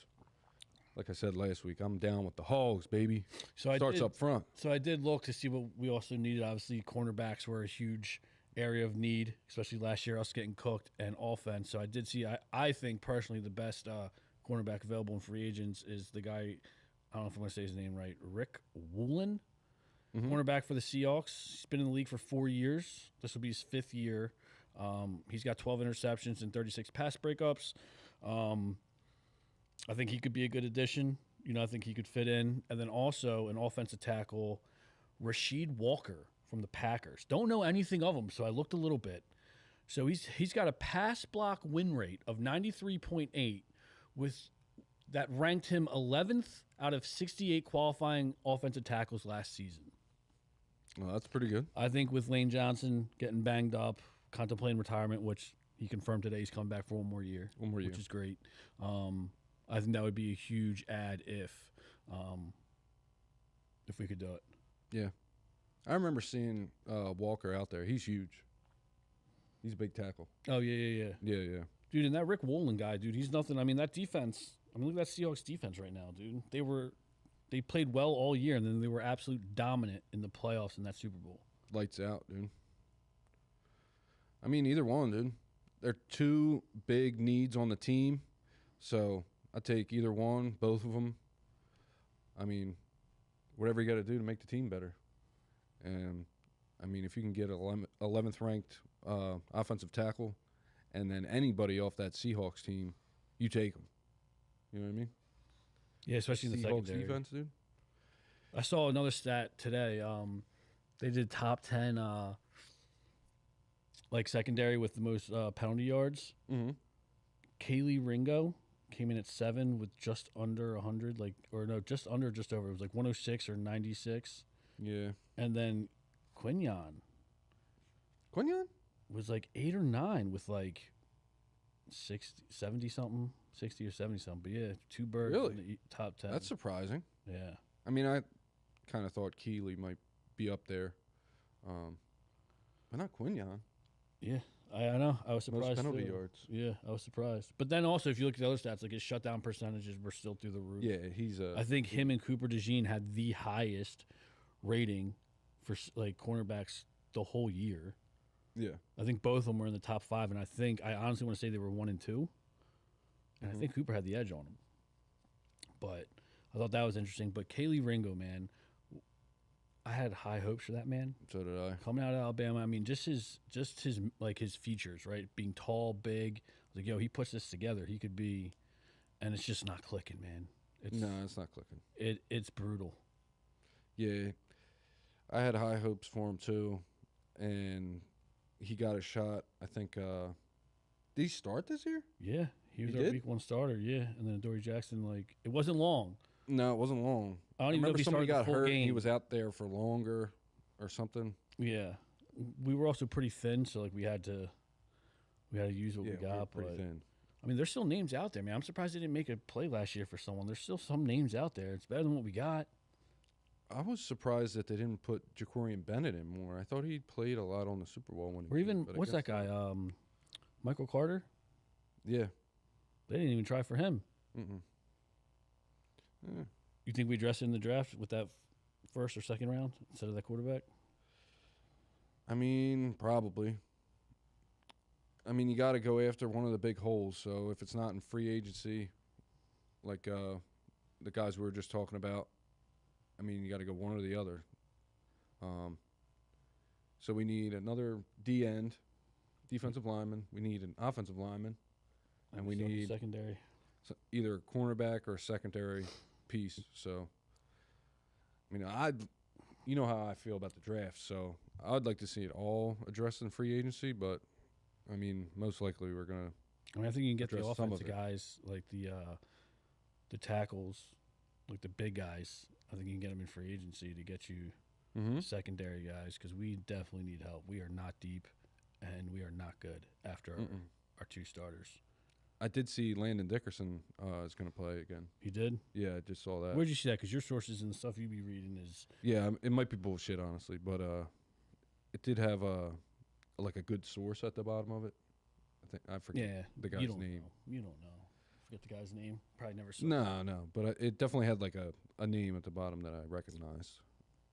like I said last week, I'm down with the Hogs, baby. So Starts up front. So I did look to see what we also needed. Obviously, cornerbacks were a huge area of need, especially last year, us getting cooked, and offense. So I did see. I think personally the best cornerback available in free agents is the guy. I don't know if I'm going to say his name right. Rick Woolen, cornerback for the Seahawks. He's been in the league for 4 years. This will be his 5th year. He's got 12 interceptions and 36 pass breakups. I think he could be a good addition. I think he could fit in. And then also an offensive tackle, Rasheed Walker from the Packers. Don't know anything of him, so I looked a little bit. So he's got a pass block win rate of 93.8 that ranked him 11th out of 68 qualifying offensive tackles last season. Well, that's pretty good. I think with Lane Johnson getting banged up, contemplating retirement, which he confirmed today he's coming back for one more year, which is great. I think that would be a huge add if we could do it. Yeah. I remember seeing Walker out there. He's huge. He's a big tackle. Oh, yeah. Yeah. Dude, and that Rick Woolen guy, dude, he's nothing. I mean, that defense, look at that Seahawks defense right now, dude. They played well all year, and then they were absolute dominant in the playoffs in that Super Bowl. Lights out, dude. I mean, either one, dude. They're two big needs on the team, so I take either one, both of them. I mean, whatever you got to do to make the team better. And, I mean, if you can get 11th ranked offensive tackle and then anybody off that Seahawks team, you take them. You know what I mean? Yeah, especially in the Seahawks secondary. defense, dude. I saw another stat today. They did top 10 secondary with the most penalty yards. Mm-hmm. Kaylee Ringo came in at 7 with just under 100, just over. It was like 106 or 96. Yeah. And then Quinyon was like 8 or 9 with like 60, 70 something, 60 or 70 something. But yeah, 2 birds in the top 10. That's surprising. Yeah. I mean, I kind of thought Keeley might be up there, but not Quinyon. Yeah, I know. I was surprised. Most penalty too. yards. Yeah, I was surprised. But then also, if you look at the other stats, like his shutdown percentages were still through the roof. Yeah, he's a. I think him and Cooper DeJean had the highest rating for cornerbacks the whole year. Yeah. I think both of them were in the top 5, and I honestly want to say they were 1 and 2. And I think Cooper had the edge on him. But I thought that was interesting. But Kaylee Ringo, man, I had high hopes for that man. So did I. Coming out of Alabama, I mean, just his features, right? Being tall, big. I was like, yo, he puts this together. He could be, and it's just not clicking, man. No, it's not clicking. It's brutal. Yeah, I had high hopes for him too, and he got a shot. I think. Did he start this year? Yeah, he was our week 1 starter. Yeah, and then Dory Jackson, it wasn't long. No, it wasn't long. I don't even know if he somebody started got the full hurt. game. And he was out there for longer, or something. Yeah, we were also pretty thin, so we had to use what we got. We were pretty thin. I mean, there's still names out there, man. I'm surprised they didn't make a play last year for someone. There's still some names out there. It's better than what we got. I was surprised that they didn't put Jacorian Bennett in more. I thought he played a lot on the Super Bowl when he Or even, came, what's that guy? Michael Carter? Yeah. They didn't even try for him. Yeah. You think we dress in the draft with that first or second round instead of that quarterback? I mean, probably. I mean, you got to go after one of the big holes. So if it's not in free agency, like the guys we were just talking about, I mean, you got to go one or the other. So we need another D-end, defensive lineman. We need an offensive lineman. And we need secondary. Either a cornerback or a secondary piece. So, I mean, you know how I feel about the draft. So I'd like to see it all addressed in free agency, but I mean, most likely we're gonna. I mean, I think you can get the offensive guys like the tackles, like the big guys. I think you can get them in free agency to get you secondary guys because we definitely need help. We are not deep, and we are not good after our two starters. I did see Landon Dickerson is going to play again. He did? Yeah, I just saw that. Where'd you see that? Because your sources and the stuff you be reading is... Yeah, it might be bullshit, honestly, but it did have like a good source at the bottom of it. I forget the guy's name. You don't know. Forget the guy's name. Probably never saw it. No, but it definitely had like a name at the bottom that I recognized.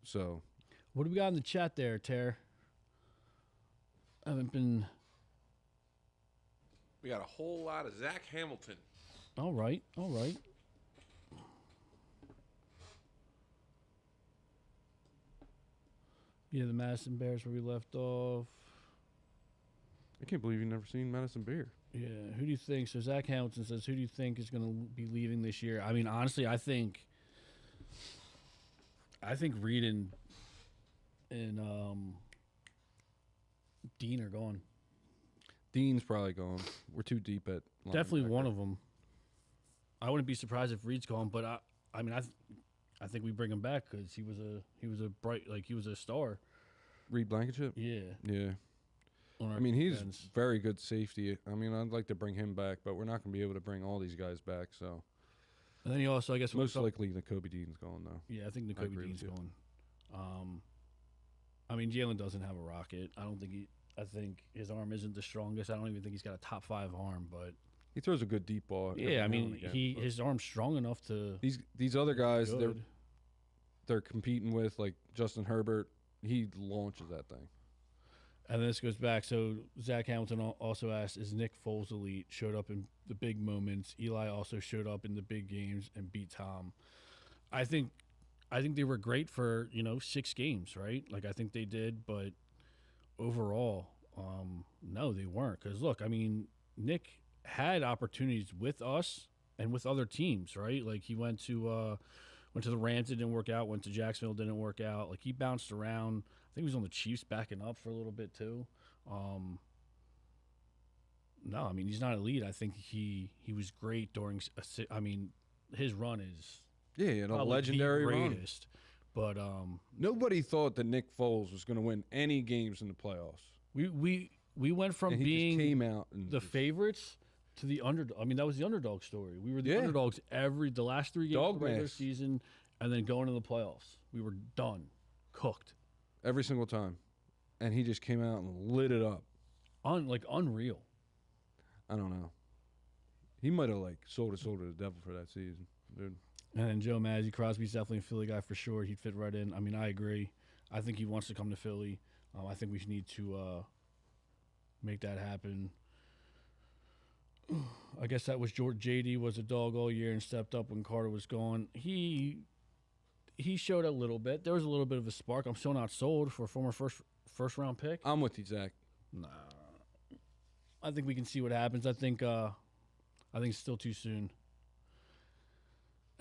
So... What do we got in the chat there, Ter? I haven't been... We got a whole lot of Zach Hamilton. All right. Yeah, the Madison Bears where we left off. I can't believe you've never seen Madison Bear. Yeah, who do you think? So Zach Hamilton says, who do you think is going to be leaving this year? I mean, honestly, I think Reed and Dean are gone. Dean's probably gone. We're too deep at linebacker. Definitely one of them. I wouldn't be surprised if Reed's gone, but I think we bring him back because he was a bright, like he was a star. Reed Blankenship? Yeah. I mean, he's very good safety. I mean, I'd like to bring him back, but we're not going to be able to bring all these guys back. So, and then he also, I guess, most likely N'Kobe Dean's gone though. Yeah, I think N'Kobe Dean's gone. I mean, Jalen doesn't have a rocket. I think his arm isn't the strongest. I don't even think he's got a top 5 arm, but he throws a good deep ball. Yeah, I mean, his arm's strong enough to. These other guys they're competing with, like Justin Herbert. He launches that thing. And this goes back. So Zach Hamilton also asked, "Is Nick Foles elite? Showed up in the big moments. Eli also showed up in the big games and beat Tom. I think they were great for 6 games, right? Like I think they did, but overall, no, they weren't. Because look, I mean, Nick had opportunities with us and with other teams, right? Like he went to the Rams, it didn't work out. Went to Jacksonville, didn't work out. Like he bounced around. I think he was on the Chiefs backing up for a little bit too. No, I mean he's not elite. I think he was great during. I mean, his run is a legendary run. But nobody thought that Nick Foles was going to win any games in the playoffs. We went from being the favorites to the underdog. I mean, that was the underdog story. We were the underdogs the last 3 games of the regular season, and then going to the playoffs. We were done, cooked every single time, and he just came out and lit it up, unreal. I don't know. He might have sold his soul to the devil for that season, dude. And then Joe Mazzy, Crosby's definitely a Philly guy for sure. He'd fit right in. I mean, I agree. I think he wants to come to Philly. I think we need to make that happen. I guess that was JD was a dog all year and stepped up when Carter was gone. He showed a little bit. There was a little bit of a spark. I'm still not sold for a former first round pick. I'm with you, Zach. Nah, I think we can see what happens. I think it's still too soon.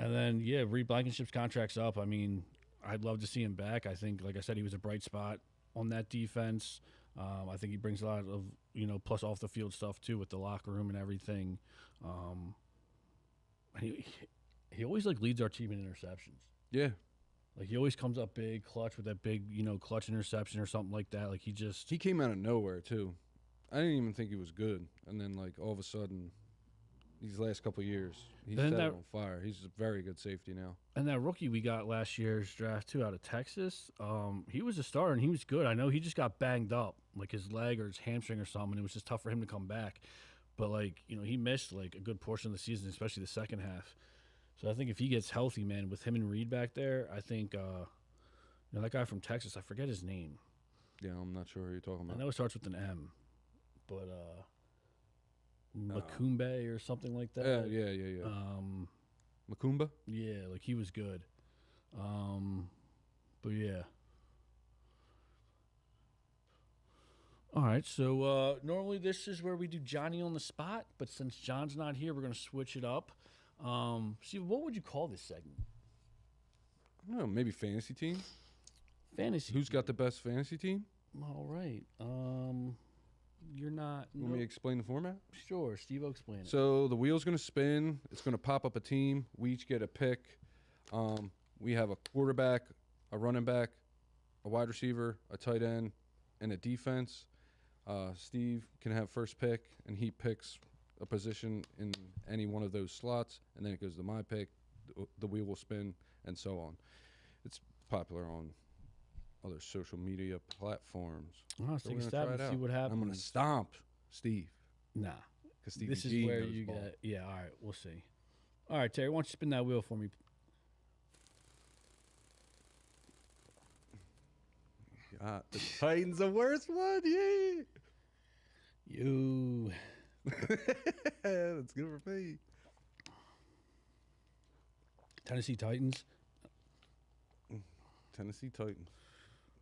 And then Reed Blankenship's contract's up. I mean, I'd love to see him back. I think, like I said, he was a bright spot on that defense. I think he brings a lot of plus off the field stuff too with the locker room and everything. He always leads our team in interceptions. Yeah. Like he always comes up big, clutch with that big, clutch interception or something like that. Like he came out of nowhere too. I didn't even think he was good, and then all of a sudden, these last couple of years. He's set it on fire. He's a very good safety now. And that rookie we got last year's draft, too, out of Texas, he was a starter, and he was good. I know he just got banged up, like his leg or his hamstring or something. It was just tough for him to come back. But, like, you know, he missed, like, a good portion of the season, especially the second half. So I think if he gets healthy, man, with him and Reed back there, I think, you know, that guy from Texas, I forget his name. Yeah, I'm not sure who you're talking about. I know it starts with an M, but Makumbe or something like that. Yeah. Makumba? Yeah, like he was good. But yeah. All right, so normally this is where we do Johnny on the spot, but since John's not here, we're going to switch it up. Steve, what would you call this segment? I don't know, maybe fantasy team? Fantasy. Who's got the best fantasy team? All right. You're not. Want me to explain the format? Sure, Steve will explain it. So the wheel's going to spin. It's going to pop up a team. We each get a pick. We have a quarterback, a running back, a wide receiver, a tight end, and a defense. Steve can have first pick, and he picks a position in any one of those slots, and then it goes to my pick. The wheel will spin, and so on. It's popular on other social media platforms. Let's take a stab and see what happens. I'm going to stomp Steve. Nah. Because Stevie This is G where knows you ball. get. Yeah, all right, we'll see. All right, Terry, why don't you spin that wheel for me? God, the Titans the worst one, yeah. You. That's good for me. Tennessee Titans. Tennessee Titans.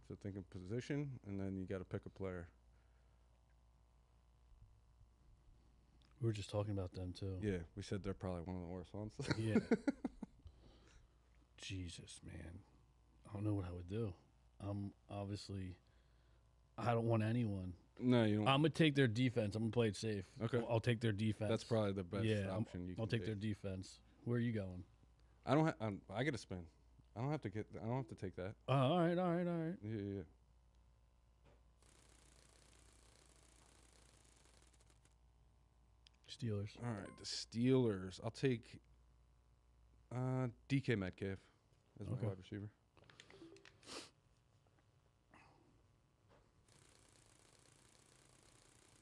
So think of position, and then you got to pick a player. We were just talking about them, too. Yeah, we said they're probably one of the worst ones. Yeah. Jesus, man. I don't know what I would do. Obviously, I don't want anyone. No, you don't. I'm going to take their defense. I'm going to play it safe. Okay. I'll take their defense. That's probably the best option you can I'll take take. their defense. Where are you going? I don't. I get a spin. I don't have to take that. All right. Yeah. Steelers. All right, the Steelers. I'll take DK Metcalf as my wide receiver.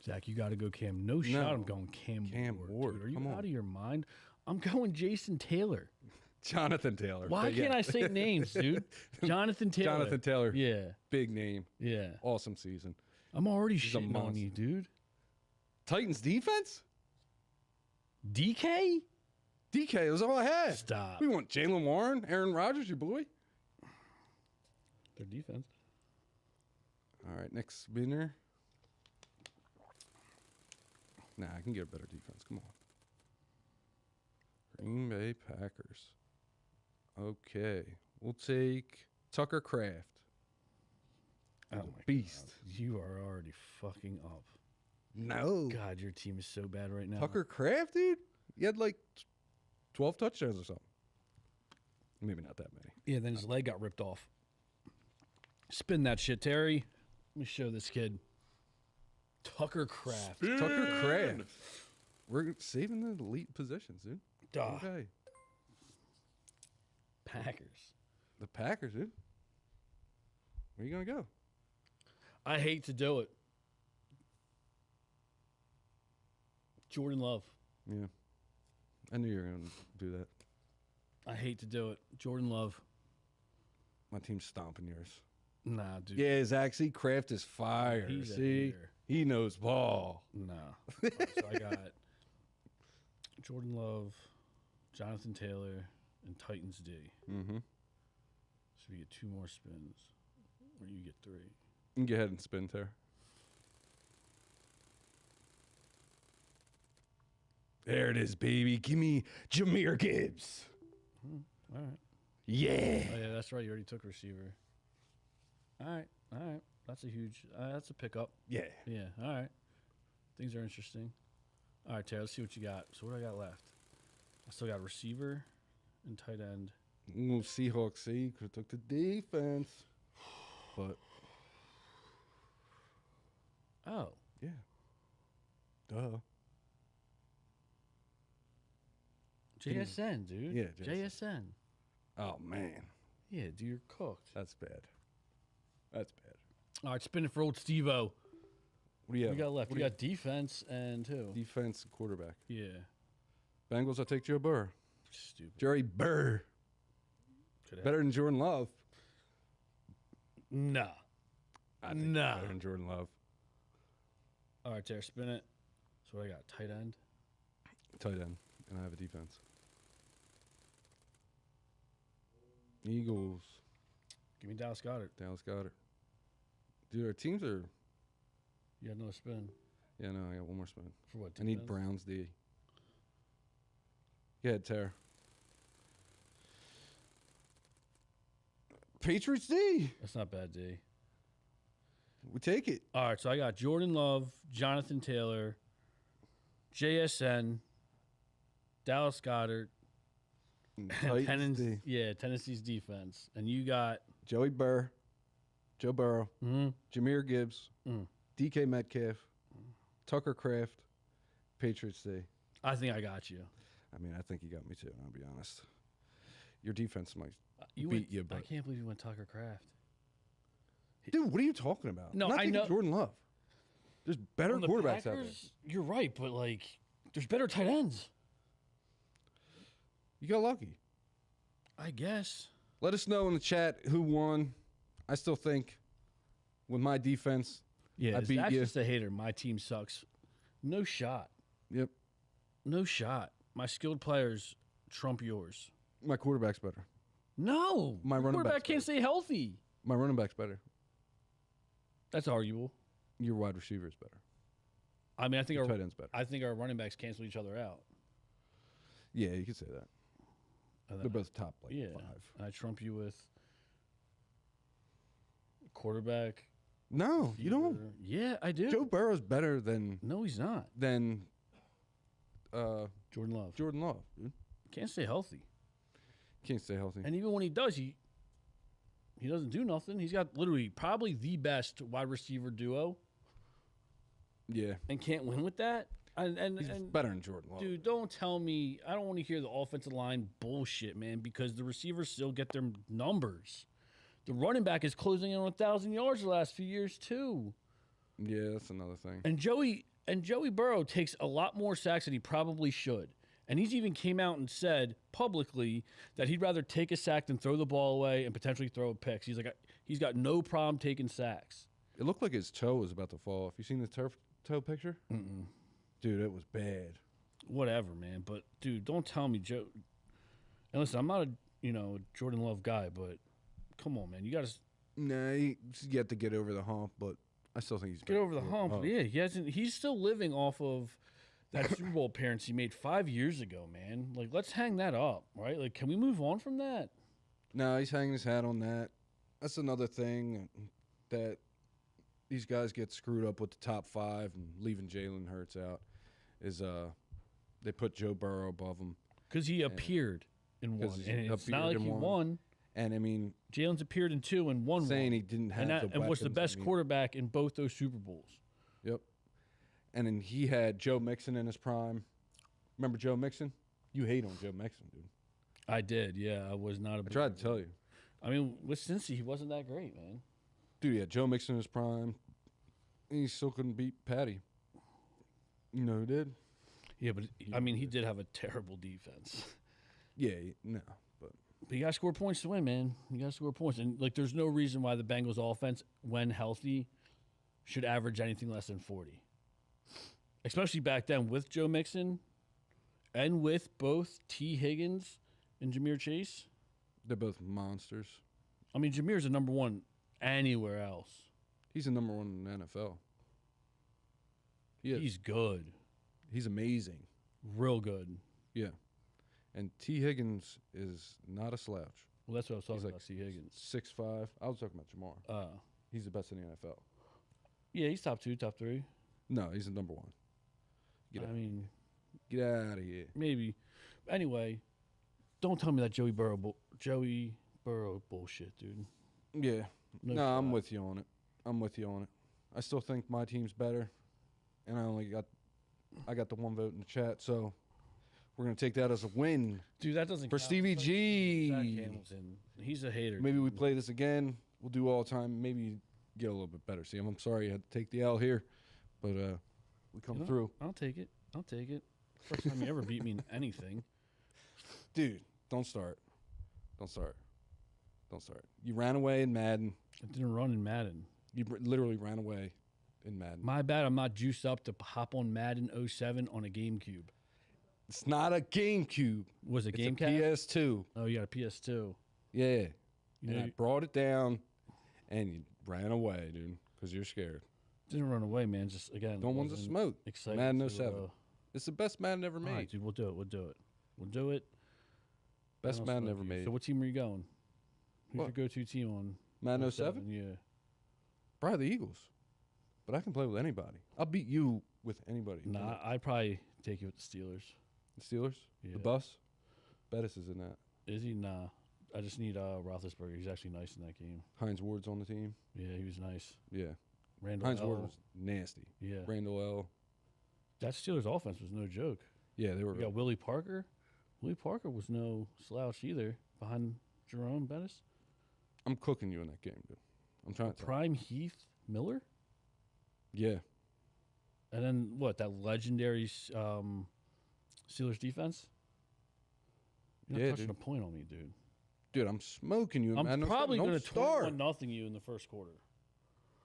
Zach, you got to go Cam. No shot. I'm going Cam Ward. Dude, are you out of your mind? I'm going Jason Taylor. Jonathan Taylor. Why can't I say names, dude? Jonathan Taylor. Jonathan Taylor. Yeah. Big name. Yeah. Awesome season. I'm already shitting on you, dude. Titans defense? DK? DK was all I had. Stop. We want Jalen Warren, Aaron Rodgers, your boy. Their defense. All right, next spinner. Nah, I can get a better defense. Come on. Green Bay Packers. Okay. We'll take Tucker Kraft. Oh, my beast. God. You are already fucking up. No. God, your team is so bad right now. Tucker Kraft, dude? He had like 12 touchdowns or something. Maybe not that many. Yeah, then his leg got ripped off. Spin that shit, Terry. Let me show this kid. Tucker Kraft. Spin. Tucker Kraft. We're saving the elite positions, dude. Duh. Okay. Packers. The Packers, dude. Where you going to go? I hate to do it. Jordan Love. Yeah. I knew you were going to do that. I hate to do it. Jordan Love. My team's stomping yours. Nah, dude. Yeah, Zach, see, Kraft is fire. He's a See? hater. He knows ball. No. So I got Jordan Love, Jonathan Taylor, and Titans D. Mm-hmm. So we get 2 more spins. Or you get 3. You can go ahead and spin, Tara. There it is, baby. Give me Jahmyr Gibbs. All right. Yeah. Oh, yeah, that's right. You already took receiver. All right. That's a huge, that's a pickup. Yeah. Yeah, all right. Things are interesting. All right, Taylor, let's see what you got. So what do I got left? I still got receiver and tight end. Ooh, Seahawks, see? Could have took the defense. But. Oh. Yeah. Duh. JSN, dude. Yeah, JSN. Oh, man. Yeah, dude, you're cooked. That's bad. That's bad. All right, spin it for old Steve-O. What do you have? We got left. What We do you- got defense and who? Defense and quarterback. Yeah. Bengals, I take Joe Burrow. Stupid. Jerry Burr. Better than Jordan Love. Nah. I think Nah. better than Jordan Love. All right, Tara, spin it. So what I got? Tight end. Tight end. And I have a defense. Eagles. Give me Dallas Goedert. Dallas Goedert. Dude, our teams are... You got another spin. Yeah, no, I got one more spin. For what? I need defense? Browns D. Go ahead, Tara. Patriots D. That's not bad, D. We take it. All right, so I got Jordan Love, Jonathan Taylor, JSN, Dallas Goedert, Titans D. Tennessee's defense. And you got Joey Burr, Joe Burrow, Jahmyr Gibbs, DK Metcalf, Tucker Kraft, Patriots D. I think I got you. I mean, I think you got me too, I'll be honest. Your defense might You beat went, you, but... I can't believe you went Tucker Kraft. Dude, what are you talking about? No, I'm not I taking know- Jordan Love. There's better On the quarterbacks out there. Packers, you're right, but like, there's better tight ends. You got lucky. I guess. Let us know in the chat who won. I still think with my defense, Yeah, I beat Zach's you. just a hater. My team sucks. No shot. Yep, No shot. My skilled players trump yours. my quarterback's better. No, My your running quarterback back's can't stay healthy. My running back's better. That's arguable. Your wide receiver is better. I mean, I think Your our tight end's better. I think our running backs cancel each other out. Yeah, you could say that. And They're then- both top like yeah, 5. and I trump you with quarterback. No, you don't. receiver. Yeah, I do. Joe Burrow's better than No, he's not. Jordan Jordan Love Love. Dude. can't stay healthy, Can't stay healthy. and even when he does, he doesn't do nothing. He's got literally probably the best wide receiver duo, Yeah, and can't win with that. And he's better than Jordan Love. dude, don't tell me. I don't want to hear the offensive line bullshit, man, because the receivers still get their numbers. The running back is closing in on 1,000 yards the last few years too. Yeah, that's another thing. And Joey Burrow takes a lot more sacks than he probably should. And he's even came out and said publicly that he'd rather take a sack than throw the ball away and potentially throw a pick. He's like, he's got no problem taking sacks. It looked like his toe was about to fall off. You seen the toe picture? Mm-mm. Dude, it was bad. Whatever, man. But dude, don't tell me Joe. And listen, I'm not a Jordan Love guy, but come on, man. You got to Nah, he's yet to get over the hump, but I still think he's get over the hump. Yeah, he hasn't. He's still living off of that Super Bowl appearance he made 5 years ago, man. Like, let's hang that up, right? Like, can we move on from that? No, he's hanging his hat on that. That's another thing that these guys get screwed up with the top 5 and leaving Jalen Hurts out is they put Joe Burrow above him. Because he appeared in 'Cause one, he's and it's not appeared like in he one. won. And, I mean, Jalen's appeared in 2 and won saying one. he didn't have and was the weapons, best I mean, quarterback in both those Super Bowls. Yep. And then he had Joe Mixon in his prime. Remember Joe Mixon? You hate on Joe Mixon, dude. I did, yeah. I was not a I big tried to tell you. I mean, with Cincy, he wasn't that great, man. Dude, yeah, Joe Mixon in his prime. And he still couldn't beat Patty. You know who did? Yeah, but I mean, he did have a terrible defense. Yeah, no. But But you got to score points to win, man. You got to score points. And, like, there's no reason why the Bengals offense, when healthy, should average anything less than 40. Especially back then with Joe Mixon and with both T. Higgins and Jahmyr Chase. they're both monsters. I mean, Jameer's a number one anywhere else. He's the number 1 in the NFL. He is. He's good. He's amazing. Real good. Yeah. And T. Higgins is not a slouch. Well, that's what I was talking He's like about, T. Higgins. 6'5". I was talking about Jamar. He's the best in the NFL. Yeah, he's top 2, top 3. No, he's the number 1. I mean, Get out of here. maybe. Anyway, don't tell me that Joey Burrow bullshit, dude. Yeah. No No, I'm shot. with you on it. I still think my team's better, and I got the 1 vote in the chat. So We're going to take that as a win. Dude, that doesn't for count. Stevie G. Zach Hamilton. He's a hater. Maybe we play this again. We'll do all the time. Maybe get a little bit better. See, I'm sorry you had to take the L here, but we come through. I'll take it. First time you ever beat me in anything. Dude, don't start. You ran away in Madden. I didn't run in Madden. You literally ran away in Madden. My bad. I'm not juiced up to hop on Madden 07 on a GameCube. It's not a GameCube. Was it It's GameCube? a PS2. Oh, you got a PS2. Yeah. And I brought it down, and you ran away, dude, because you're scared. Didn't run away, man. Just, again, Don't want to smoke. Excited Madden 07. It's the best Madden ever made. All right, dude, we'll do it. Best Madden ever made. So what team are you going? Who's What? your go-to team on Madden 07? Yeah. Probably the Eagles. But I can play with anybody. I'll beat you with anybody. Nah, I'd probably take you with the Steelers. The Steelers? Yeah. The bus? Bettis is in that. Is he? Nah. I just need Roethlisberger. He's actually nice in that game. Hines Ward's on the team. Yeah, he was nice. Yeah. Randall Hines L. Ward was nasty. Yeah. Randall L. That Steelers offense was no joke. Yeah, they were. We got Willie Parker. Willie Parker was no slouch either behind Jerome Bettis. I'm cooking you in that game, dude. I'm trying to. Prime Heath Miller. Yeah. And then what? That legendary Steelers defense. You're not touching dude. a point on me, dude. Dude, I'm smoking you. I'm man. probably Don't going to start. 21-0 you in the first quarter.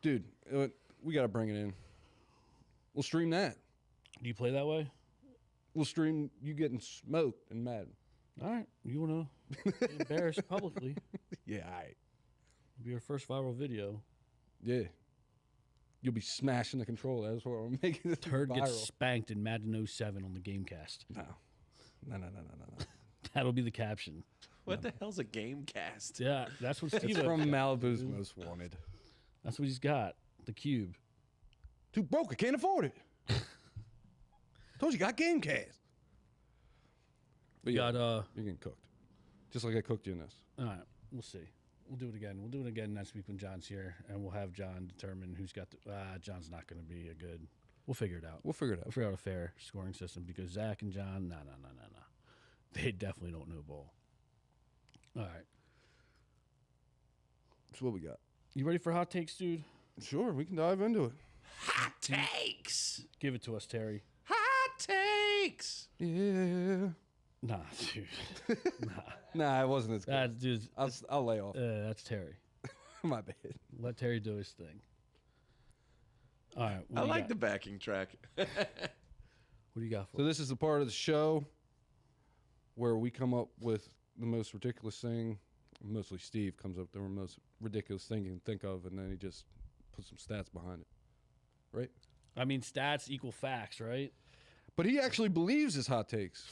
Dude, we got to bring it in. We'll stream that. Do you play that way? We'll stream you getting smoked and Madden. All right. You want to be embarrassed publicly. Yeah, all right. It'll be your first viral video. Yeah. You'll be smashing the controller. That's what I'm making this Turd viral. gets spanked in Madden 07 on the Gamecast. No. That'll be the caption. What the hell's a game cast? Yeah, that's what Steve It's from Malibu's Most Wanted. That's what he's got. The cube. Too broke. I can't afford it. Told you got Gamecast. But Got you're getting cooked. Just like I cooked you in this. All right, we'll see. We'll do it again. We'll do it again next week when John's here, and we'll have John determine who's got the. John's not going to be a good. We'll figure it out. We'll figure it out. We'll figure out a fair scoring system because Zach and John, no. They definitely don't know ball. All right. That's what we got. You ready for hot takes, dude? Sure, we can dive into it. Hot takes. Give it to us, Terry. Hot takes. Yeah. Nah, dude. Nah, it wasn't as good. That dude. I'll lay off. That's Terry. My bad. Let Terry do his thing. All right. I like the backing track. What do you got for So this is the part of the show where we come up with the most ridiculous thing. Mostly Steve comes up with the most ridiculous thing you can think of, and then he just puts some stats behind it. Right? I mean, stats equal facts, right? But he actually believes his hot takes,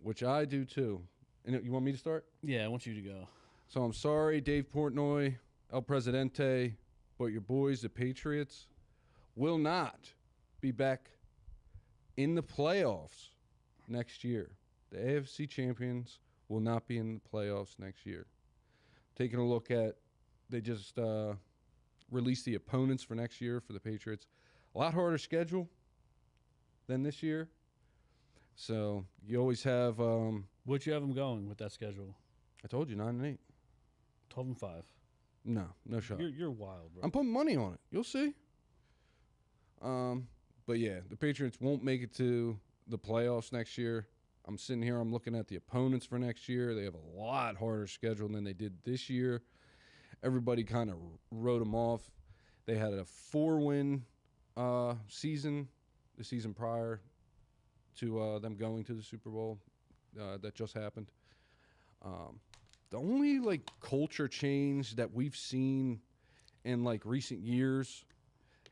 which I do too. And you want me to start? Yeah, I want you to go. So I'm sorry, Dave Portnoy, El Presidente, but your boys, the Patriots, will not be back in the playoffs next year. The AFC champions will not be in the playoffs next year. Taking a look at, they just released the opponents for next year for the Patriots. A lot harder schedule than this year. So you always have. What'd you have them going with that schedule? I told you 9-8. 12-5. No shot. You're wild, bro. I'm putting money on it. You'll see. But yeah, the Patriots won't make it to the playoffs next year. I'm sitting here. I'm looking at the opponents for next year. They have a lot harder schedule than they did this year. Everybody kind of wrote them off. They had a 4-win season, the season prior to them going to the Super Bowl. That just happened. The only like culture change that we've seen in like recent years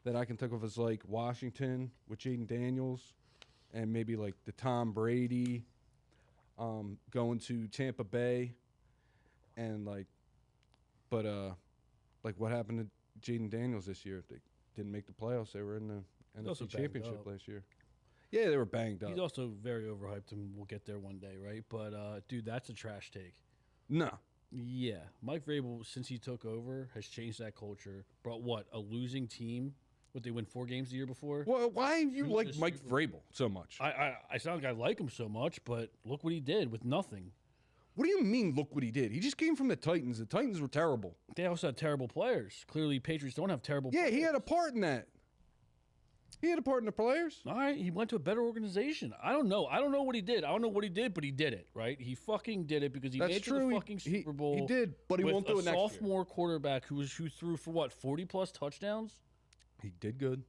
that I can think of is like Washington with Jaden Daniels, and maybe like the Tom Brady going to Tampa Bay, and like what happened to Jaden Daniels this year? They didn't make the playoffs. They were in the also NFC banged Championship up. last year. Yeah, they were banged up. He's also very overhyped, and we'll get there one day, right? But, dude, that's a trash take. No. Yeah. Mike Vrabel, since he took over, has changed that culture. Brought what? A losing team What, they win 4 games the year before? Well, why do you like Mike Vrabel so much? I sound like I like him so much, but look what he did with nothing. What do you mean, look what he did? He just came from the Titans. The Titans were terrible. They also had terrible players. Clearly, Patriots don't have terrible players. Yeah, he had a part in that. He had a part in the players. All right, he went to a better organization. I don't know. I don't know what he did. I don't know what he did, but he did it, right? He fucking did it because he made it to the fucking Super Bowl. He did, but he won't do it next year. With a sophomore quarterback who threw for, what, 40-plus touchdowns? He did good.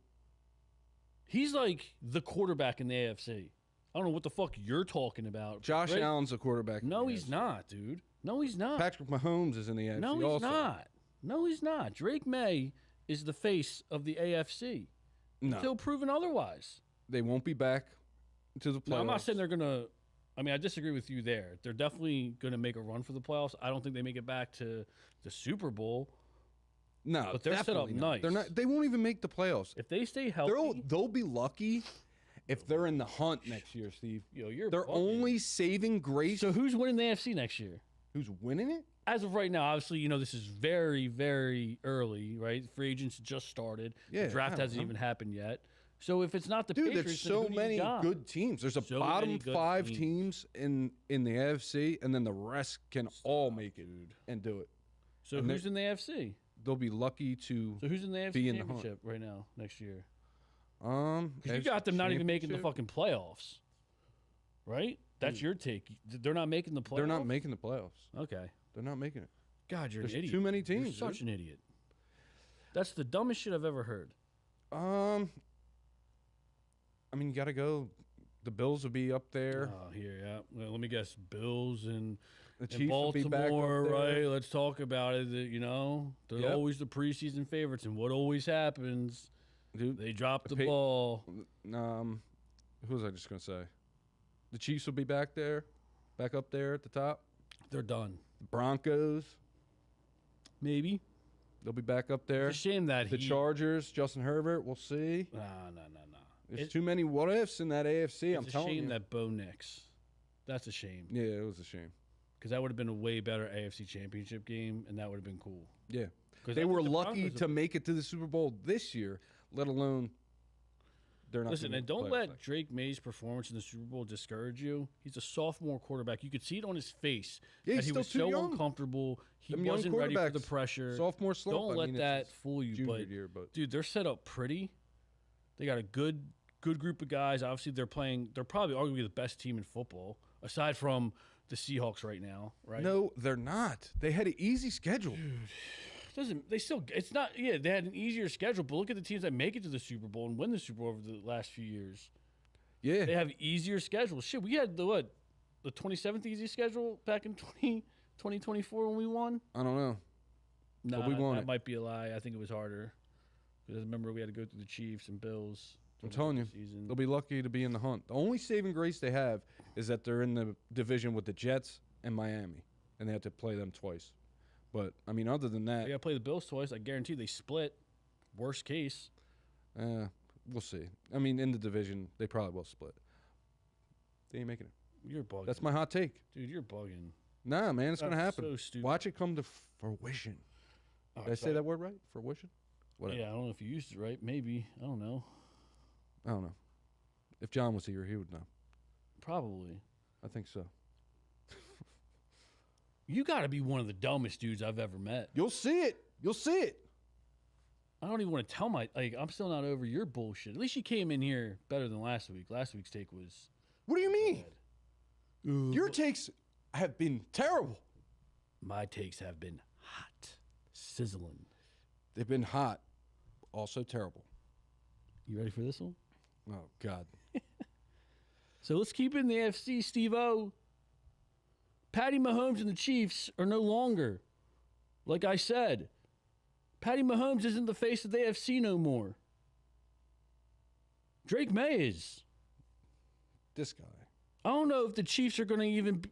He's like the quarterback in the AFC. I don't know what the fuck you're talking about. Josh Allen's a quarterback. No, he's not, dude. No, he's not. Patrick Mahomes is in the AFC No, he's also. not. No, he's not. Drake May is the face of the AFC. No. Until proven otherwise. They won't be back to the playoffs. No, I'm not saying they're going to. I mean, I disagree with you there. They're definitely going to make a run for the playoffs. I don't think they make it back to the Super Bowl. No, but they're set up nice. They're not. They won't even make the playoffs. If they stay healthy, they'll be lucky if they're in the hunt next year, Steve. They're bugging. only saving grace. So who's winning the AFC next year? Who's winning it? As of right now, obviously, this is very, very early, right? Free agents just started. Yeah, the draft hasn't even happened yet. So if it's not the Patriots, there's so many good teams. There's a bottom 5 teams in the AFC, and then the rest can all make it and do it. So who's in the AFC? They'll be lucky to. So who's in the AFC be championship right now next year? Because you got them not even making the fucking playoffs, right? That's your take. They're not making the playoffs. They're not making the playoffs. Okay. They're not making it. God, you're There's an idiot. too many teams. You're such an idiot. That's the dumbest shit I've ever heard. I mean, you got to go. The Bills will be up there. Oh, here, yeah. Well, let me guess. Bills and the Chiefs will be Baltimore, back up there. right? Let's talk about it. They're always the preseason favorites, and what always happens, dude, they drop the ball. Who was I just gonna say? The Chiefs will be back up there at the top. They're done. The Broncos, maybe. They'll be back up there. It's a shame that the Chargers, Justin Herbert, we'll see. No. There's too many what ifs in that AFC. I'm telling you. It's a shame that Bo Nix. That's a shame. Yeah, it was a shame. Because that would have been a way better AFC Championship game, and that would have been cool. Yeah. They were lucky to make it to the Super Bowl this year, let alone they're not. Listen, and don't let Drake May's performance in the Super Bowl discourage you. He's a sophomore quarterback. You could see it on his face that he was so uncomfortable. He wasn't ready for the pressure. Sophomore slump. Don't let that fool you. But dude, they're set up pretty. They got a good group of guys. Obviously, they're probably arguably the best team in football, aside from the Seahawks right now, right? No, they're not. They had an easy schedule. Dude, it's not, yeah, they had an easier schedule, but look at the teams that make it to the Super Bowl and win the Super Bowl over the last few years. Yeah. They have easier schedules. Shit, we had the 27th easy schedule back in 2024 when we won? I don't know. No, we won that might be a lie. I think it was harder. Because I remember we had to go through the Chiefs and Bills. I'm telling you, they'll be lucky to be in the hunt. The only saving grace they have is that they're in the division with the Jets and Miami, and they have to play them twice. But, I mean, other than that... They got to play the Bills twice. I guarantee they split. Worst case. We'll see. I mean, in the division, they probably will split. They ain't making it. You're bugging. That's my hot take. Dude, you're bugging. Nah, man, it's going to happen. So stupid. Watch it come to fruition. Did I say that word right? Fruition? Whatever. Yeah, I don't know if you used it right. Maybe. I don't know. If John was here, he would know. Probably. I think so. You got to be one of the dumbest dudes I've ever met. You'll see it. You'll see it. I don't even want to tell I'm still not over your bullshit. At least you came in here better than last week. Last week's take was... What do you mean? Your takes have been terrible. My takes have been hot. Sizzling. They've been hot. Also terrible. You ready for this one? Oh, God. So let's keep it in the AFC, Steve-O. Patty Mahomes and the Chiefs are no longer. Like I said, Patty Mahomes isn't the face of the AFC no more. Drake May is. This guy. I don't know if the Chiefs are going to even...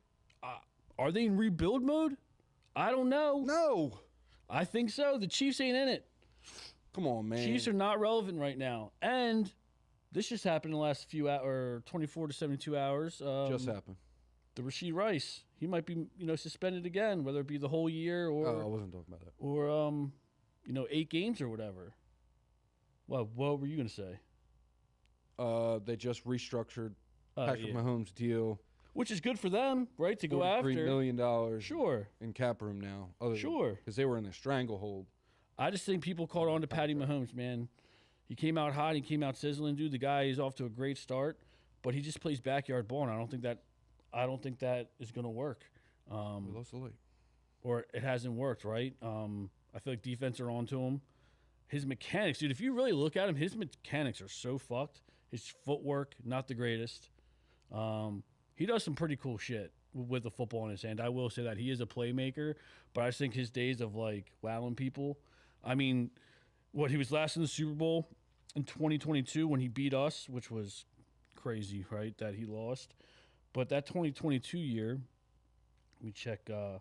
are they in rebuild mode? I don't know. No. I think so. The Chiefs ain't in it. Come on, man. Chiefs are not relevant right now. And this just happened in the last few hours, 24 to 72 hours. Just happened. The Rashid Rice, he might be, suspended again, whether it be the whole year or... Oh, I wasn't talking about that. Or, 8 games or whatever. What were you going to say? They just restructured Patrick Mahomes' deal. Which is good for them, right? To go after $3 million sure. in cap room now. Sure. Because they were in a stranglehold. I just think people caught on to Patty Mahomes, man. He came out hot. He came out sizzling, dude. The guy is off to a great start, but he just plays backyard ball, and I don't think that is going to work. We lost the league. Or it hasn't worked, right? I feel like defense are on to him. His mechanics, dude, if you really look at him, his mechanics are so fucked. His footwork, not the greatest. He does some pretty cool shit with the football in his hand. I will say that. He is a playmaker, but I just think his days of, like, wowing people. I mean, he was last in the Super Bowl in 2022 when he beat us, which was crazy, right, that he lost. But that 2022 year, let me check. No,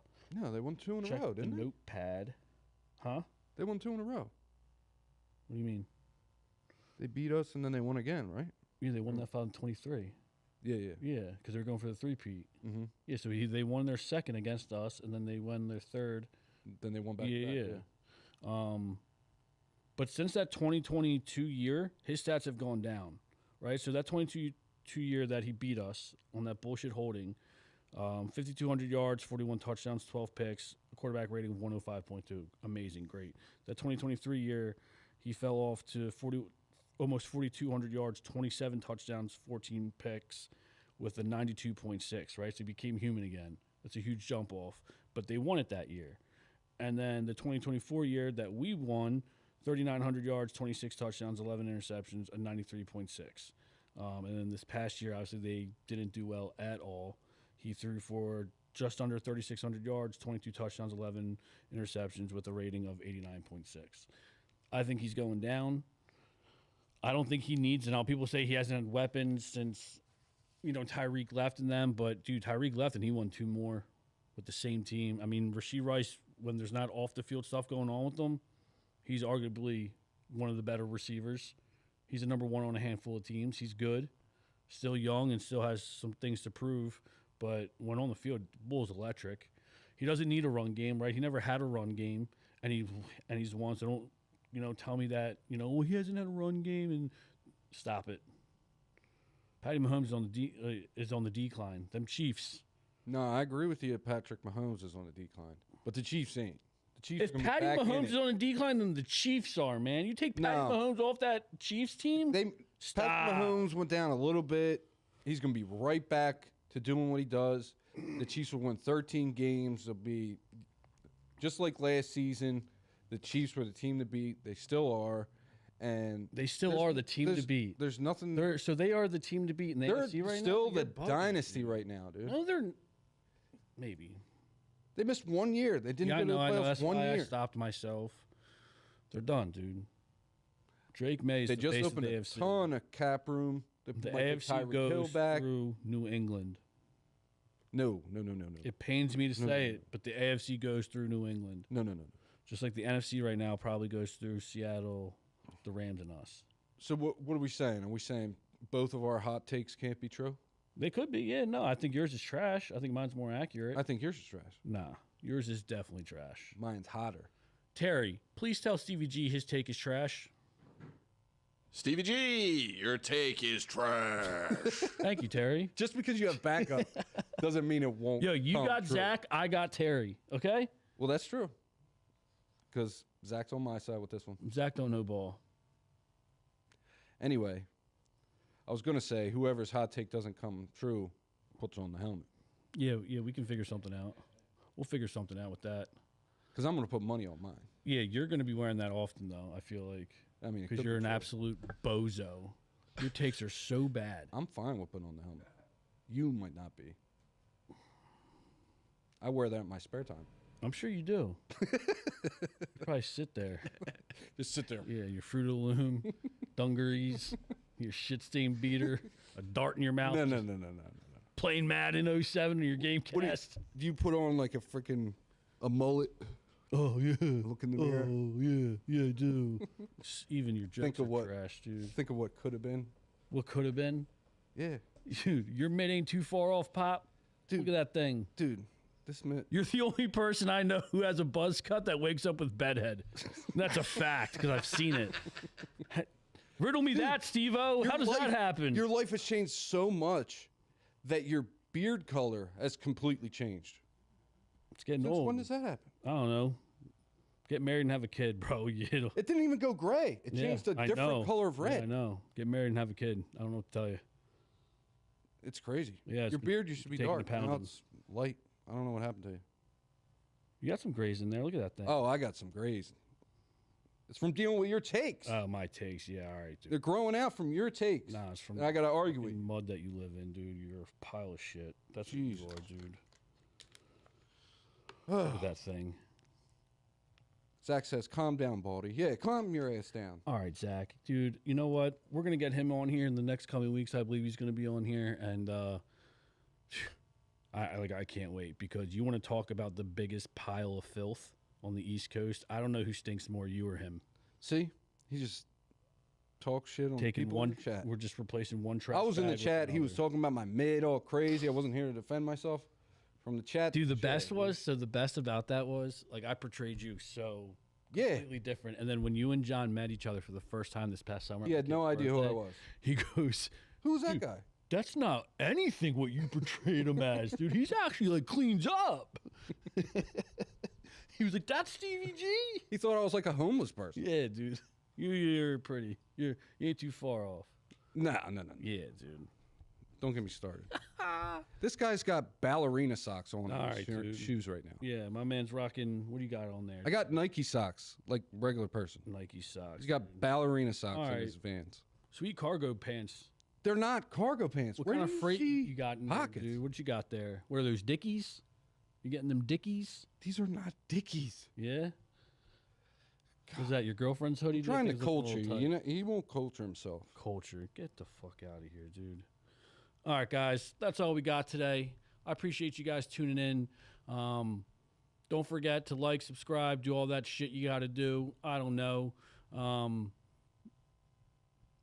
they won 2 in a row, didn't they? Notepad. Huh? They won 2 in a row. What do you mean? They beat us, and then they won again, right? Yeah, they won that fight in 23. Yeah. Yeah, because they were going for the three-peat. Mm-hmm. Yeah, so they won their second against us, and then they won their third. Then they won back. Yeah. But since that 2022 year, his stats have gone down, right? So that 2022 year that he beat us on that bullshit holding, 5,200 yards, 41 touchdowns, 12 picks, a quarterback rating of 105.2. Amazing, great. That 2023 year, he fell off to almost 4,200 yards, 27 touchdowns, 14 picks with a 92.6, right? So he became human again. That's a huge jump off. But they won it that year. And then the 2024 year that we won, 3,900 yards, 26 touchdowns, 11 interceptions, a 93.6. And then this past year, obviously, they didn't do well at all. He threw for just under 3,600 yards, 22 touchdowns, 11 interceptions with a rating of 89.6. I think he's going down. I don't think he needs, and now people say he hasn't had weapons since, Tyreek left in them. But, dude, Tyreek left and he won 2 more with the same team. I mean, Rashee Rice, when there's not off-the-field stuff going on with them, he's arguably one of the better receivers. He's a number one on a handful of teams. He's good, still young, and still has some things to prove. But when on the field, Bull's electric. He doesn't need a run game, right? He never had a run game, and he's won. So don't, tell me that he hasn't had a run game and stop it. Patty Mahomes is on the decline. Them Chiefs. No, I agree with you. Patrick Mahomes is on the decline, but the Chiefs ain't. The Chiefs. If Patty Mahomes is on a decline, then the Chiefs are, man. You take Patty Mahomes off that Chiefs team. Patrick Mahomes went down a little bit. He's gonna be right back to doing what he does. The Chiefs will win 13 games. They'll be just like last season. The Chiefs were the team to beat. They still are, and they still are the team to beat. There's nothing. So they are the team to beat in the AFC right now. They're still the dynasty right now, dude. No, they're maybe. They missed 1 year. They didn't get to the playoffs. That's 1 why year. I stopped myself. They're done, dude. Drake May's they the just face opened of the a AFC. ton of cap room. The AFC goes through New England. No. It pains me to say it, but the AFC goes through New England. No. Just like the NFC right now probably goes through Seattle, the Rams, and us. So what are we saying? Are we saying both of our hot takes can't be true? They could be, yeah. No, I think yours is trash. I think mine's more accurate. I think yours is trash. Nah, yours is definitely trash. Mine's hotter. Terry, please tell Stevie G his take is trash. Stevie G, your take is trash. Thank you, Terry. Just because you have backup doesn't mean it won't. Yo, you got true. Zach, I got Terry. Okay? Well, that's true. Because Zach's on my side with this one. Zach don't know ball. Anyway, I was going to say, whoever's hot take doesn't come true puts on the helmet. Yeah, we can figure something out. We'll figure something out with that. Because I'm going to put money on mine. Yeah, you're going to be wearing that often, though, I feel like. I mean, because you're an absolute bozo. Your takes are so bad. I'm fine with putting on the helmet. You might not be. I wear that in my spare time. I'm sure you do. You probably sit there. Just sit there. Yeah, your Fruit of the Loom, dungarees, your shit-stained beater, a dart in your mouth. No. Playing Madden 07 in your game cast. Do you put on like a mullet? Oh, yeah. Look in the mirror. Oh, yeah, I do. Even your jokes are trash, dude. Think of what could have been. What could have been? Yeah. Dude, your mid ain't too far off, Pop. Dude, look at that thing. Dude, this mid. You're the only person I know who has a buzz cut that wakes up with bedhead. That's a fact, because I've seen it. Riddle me that, Steve-O. How does that happen? Your life has changed so much that your beard color has completely changed. It's getting Since old. when does that happen? I don't know. Get married and have a kid, bro. It didn't even go gray. It changed to a different color of red. Yeah, I know. Get married and have a kid. I don't know what to tell you. It's crazy. Yeah, your beard used to be dark. Now it's light. I don't know what happened to you. You got some grays in there. Look at that thing. Oh, I got some grays. It's from dealing with your takes. Oh, my takes. Yeah, all right, dude. They're growing out from your takes. Nah, it's from I got to argue with you. Mud that you live in, dude. You're a pile of shit. That's what you are, dude. Look at that thing. Zach says, calm down, Baldy. Yeah, calm your ass down. All right, Zach. Dude, you know what? We're going to get him on here in the next coming weeks. I believe he's going to be on here. And I can't wait because you want to talk about the biggest pile of filth on the East Coast. I don't know who stinks more, you or him. See? He just talks shit on people in the chat. We're just replacing one trash I was in the chat. with He was talking about my mid all crazy. I wasn't here to defend myself. From the chat. Dude, the best about that was, like, I portrayed you so completely different. And then when you and John met each other for the first time this past summer. He had no idea who I was. He goes, who's that guy? That's not anything what you portrayed him as, dude. He's actually, like, cleans up. He was like, that's Stevie G? He thought I was like a homeless person. Yeah, dude. You're pretty. You ain't too far off. No. Yeah, dude. Don't get me started. This guy's got ballerina socks on his shoes right now. Yeah, my man's rocking. What do you got on there? I got Nike socks, like regular person. Nike socks. He's got ballerina socks in his Vans. Sweet cargo pants. They're not cargo pants. What kind of freight you got in pockets? There, dude? What you got there? What are those Dickies? You getting them Dickies? These are not Dickies. Yeah. Was that your girlfriend's hoodie? I'm trying to culture you. You know, he won't culture himself. Culture. Get the fuck out of here, dude. All right, guys. That's all we got today. I appreciate you guys tuning in. Don't forget to like, subscribe, do all that shit you got to do. I don't know.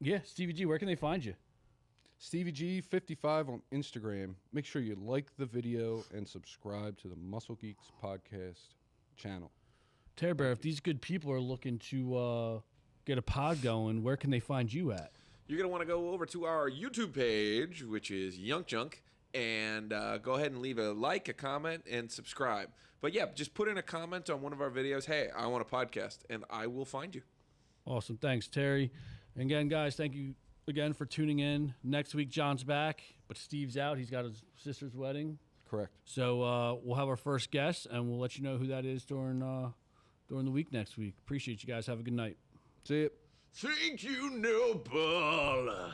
Yeah, Stevie G, where can they find you? Stevie G 55 on Instagram. Make sure you like the video and subscribe to the Muscle Geeks podcast channel. Terry Bear, if these good people are looking to get a pod going, where can they find you at? You're going to want to go over to our YouTube page, which is Yunk Junk, and go ahead and leave a like, a comment, and subscribe. But yeah, just put in a comment on one of our videos. Hey, I want a podcast, and I will find you. Awesome. Thanks, Terry. And again, guys, thank you again for tuning in. Next week, John's back, but Steve's out. He's got his sister's wedding. Correct. So we'll have our first guest, and we'll let you know who that is during the week next week. Appreciate you guys. Have a good night. See you. Thank you, no ball.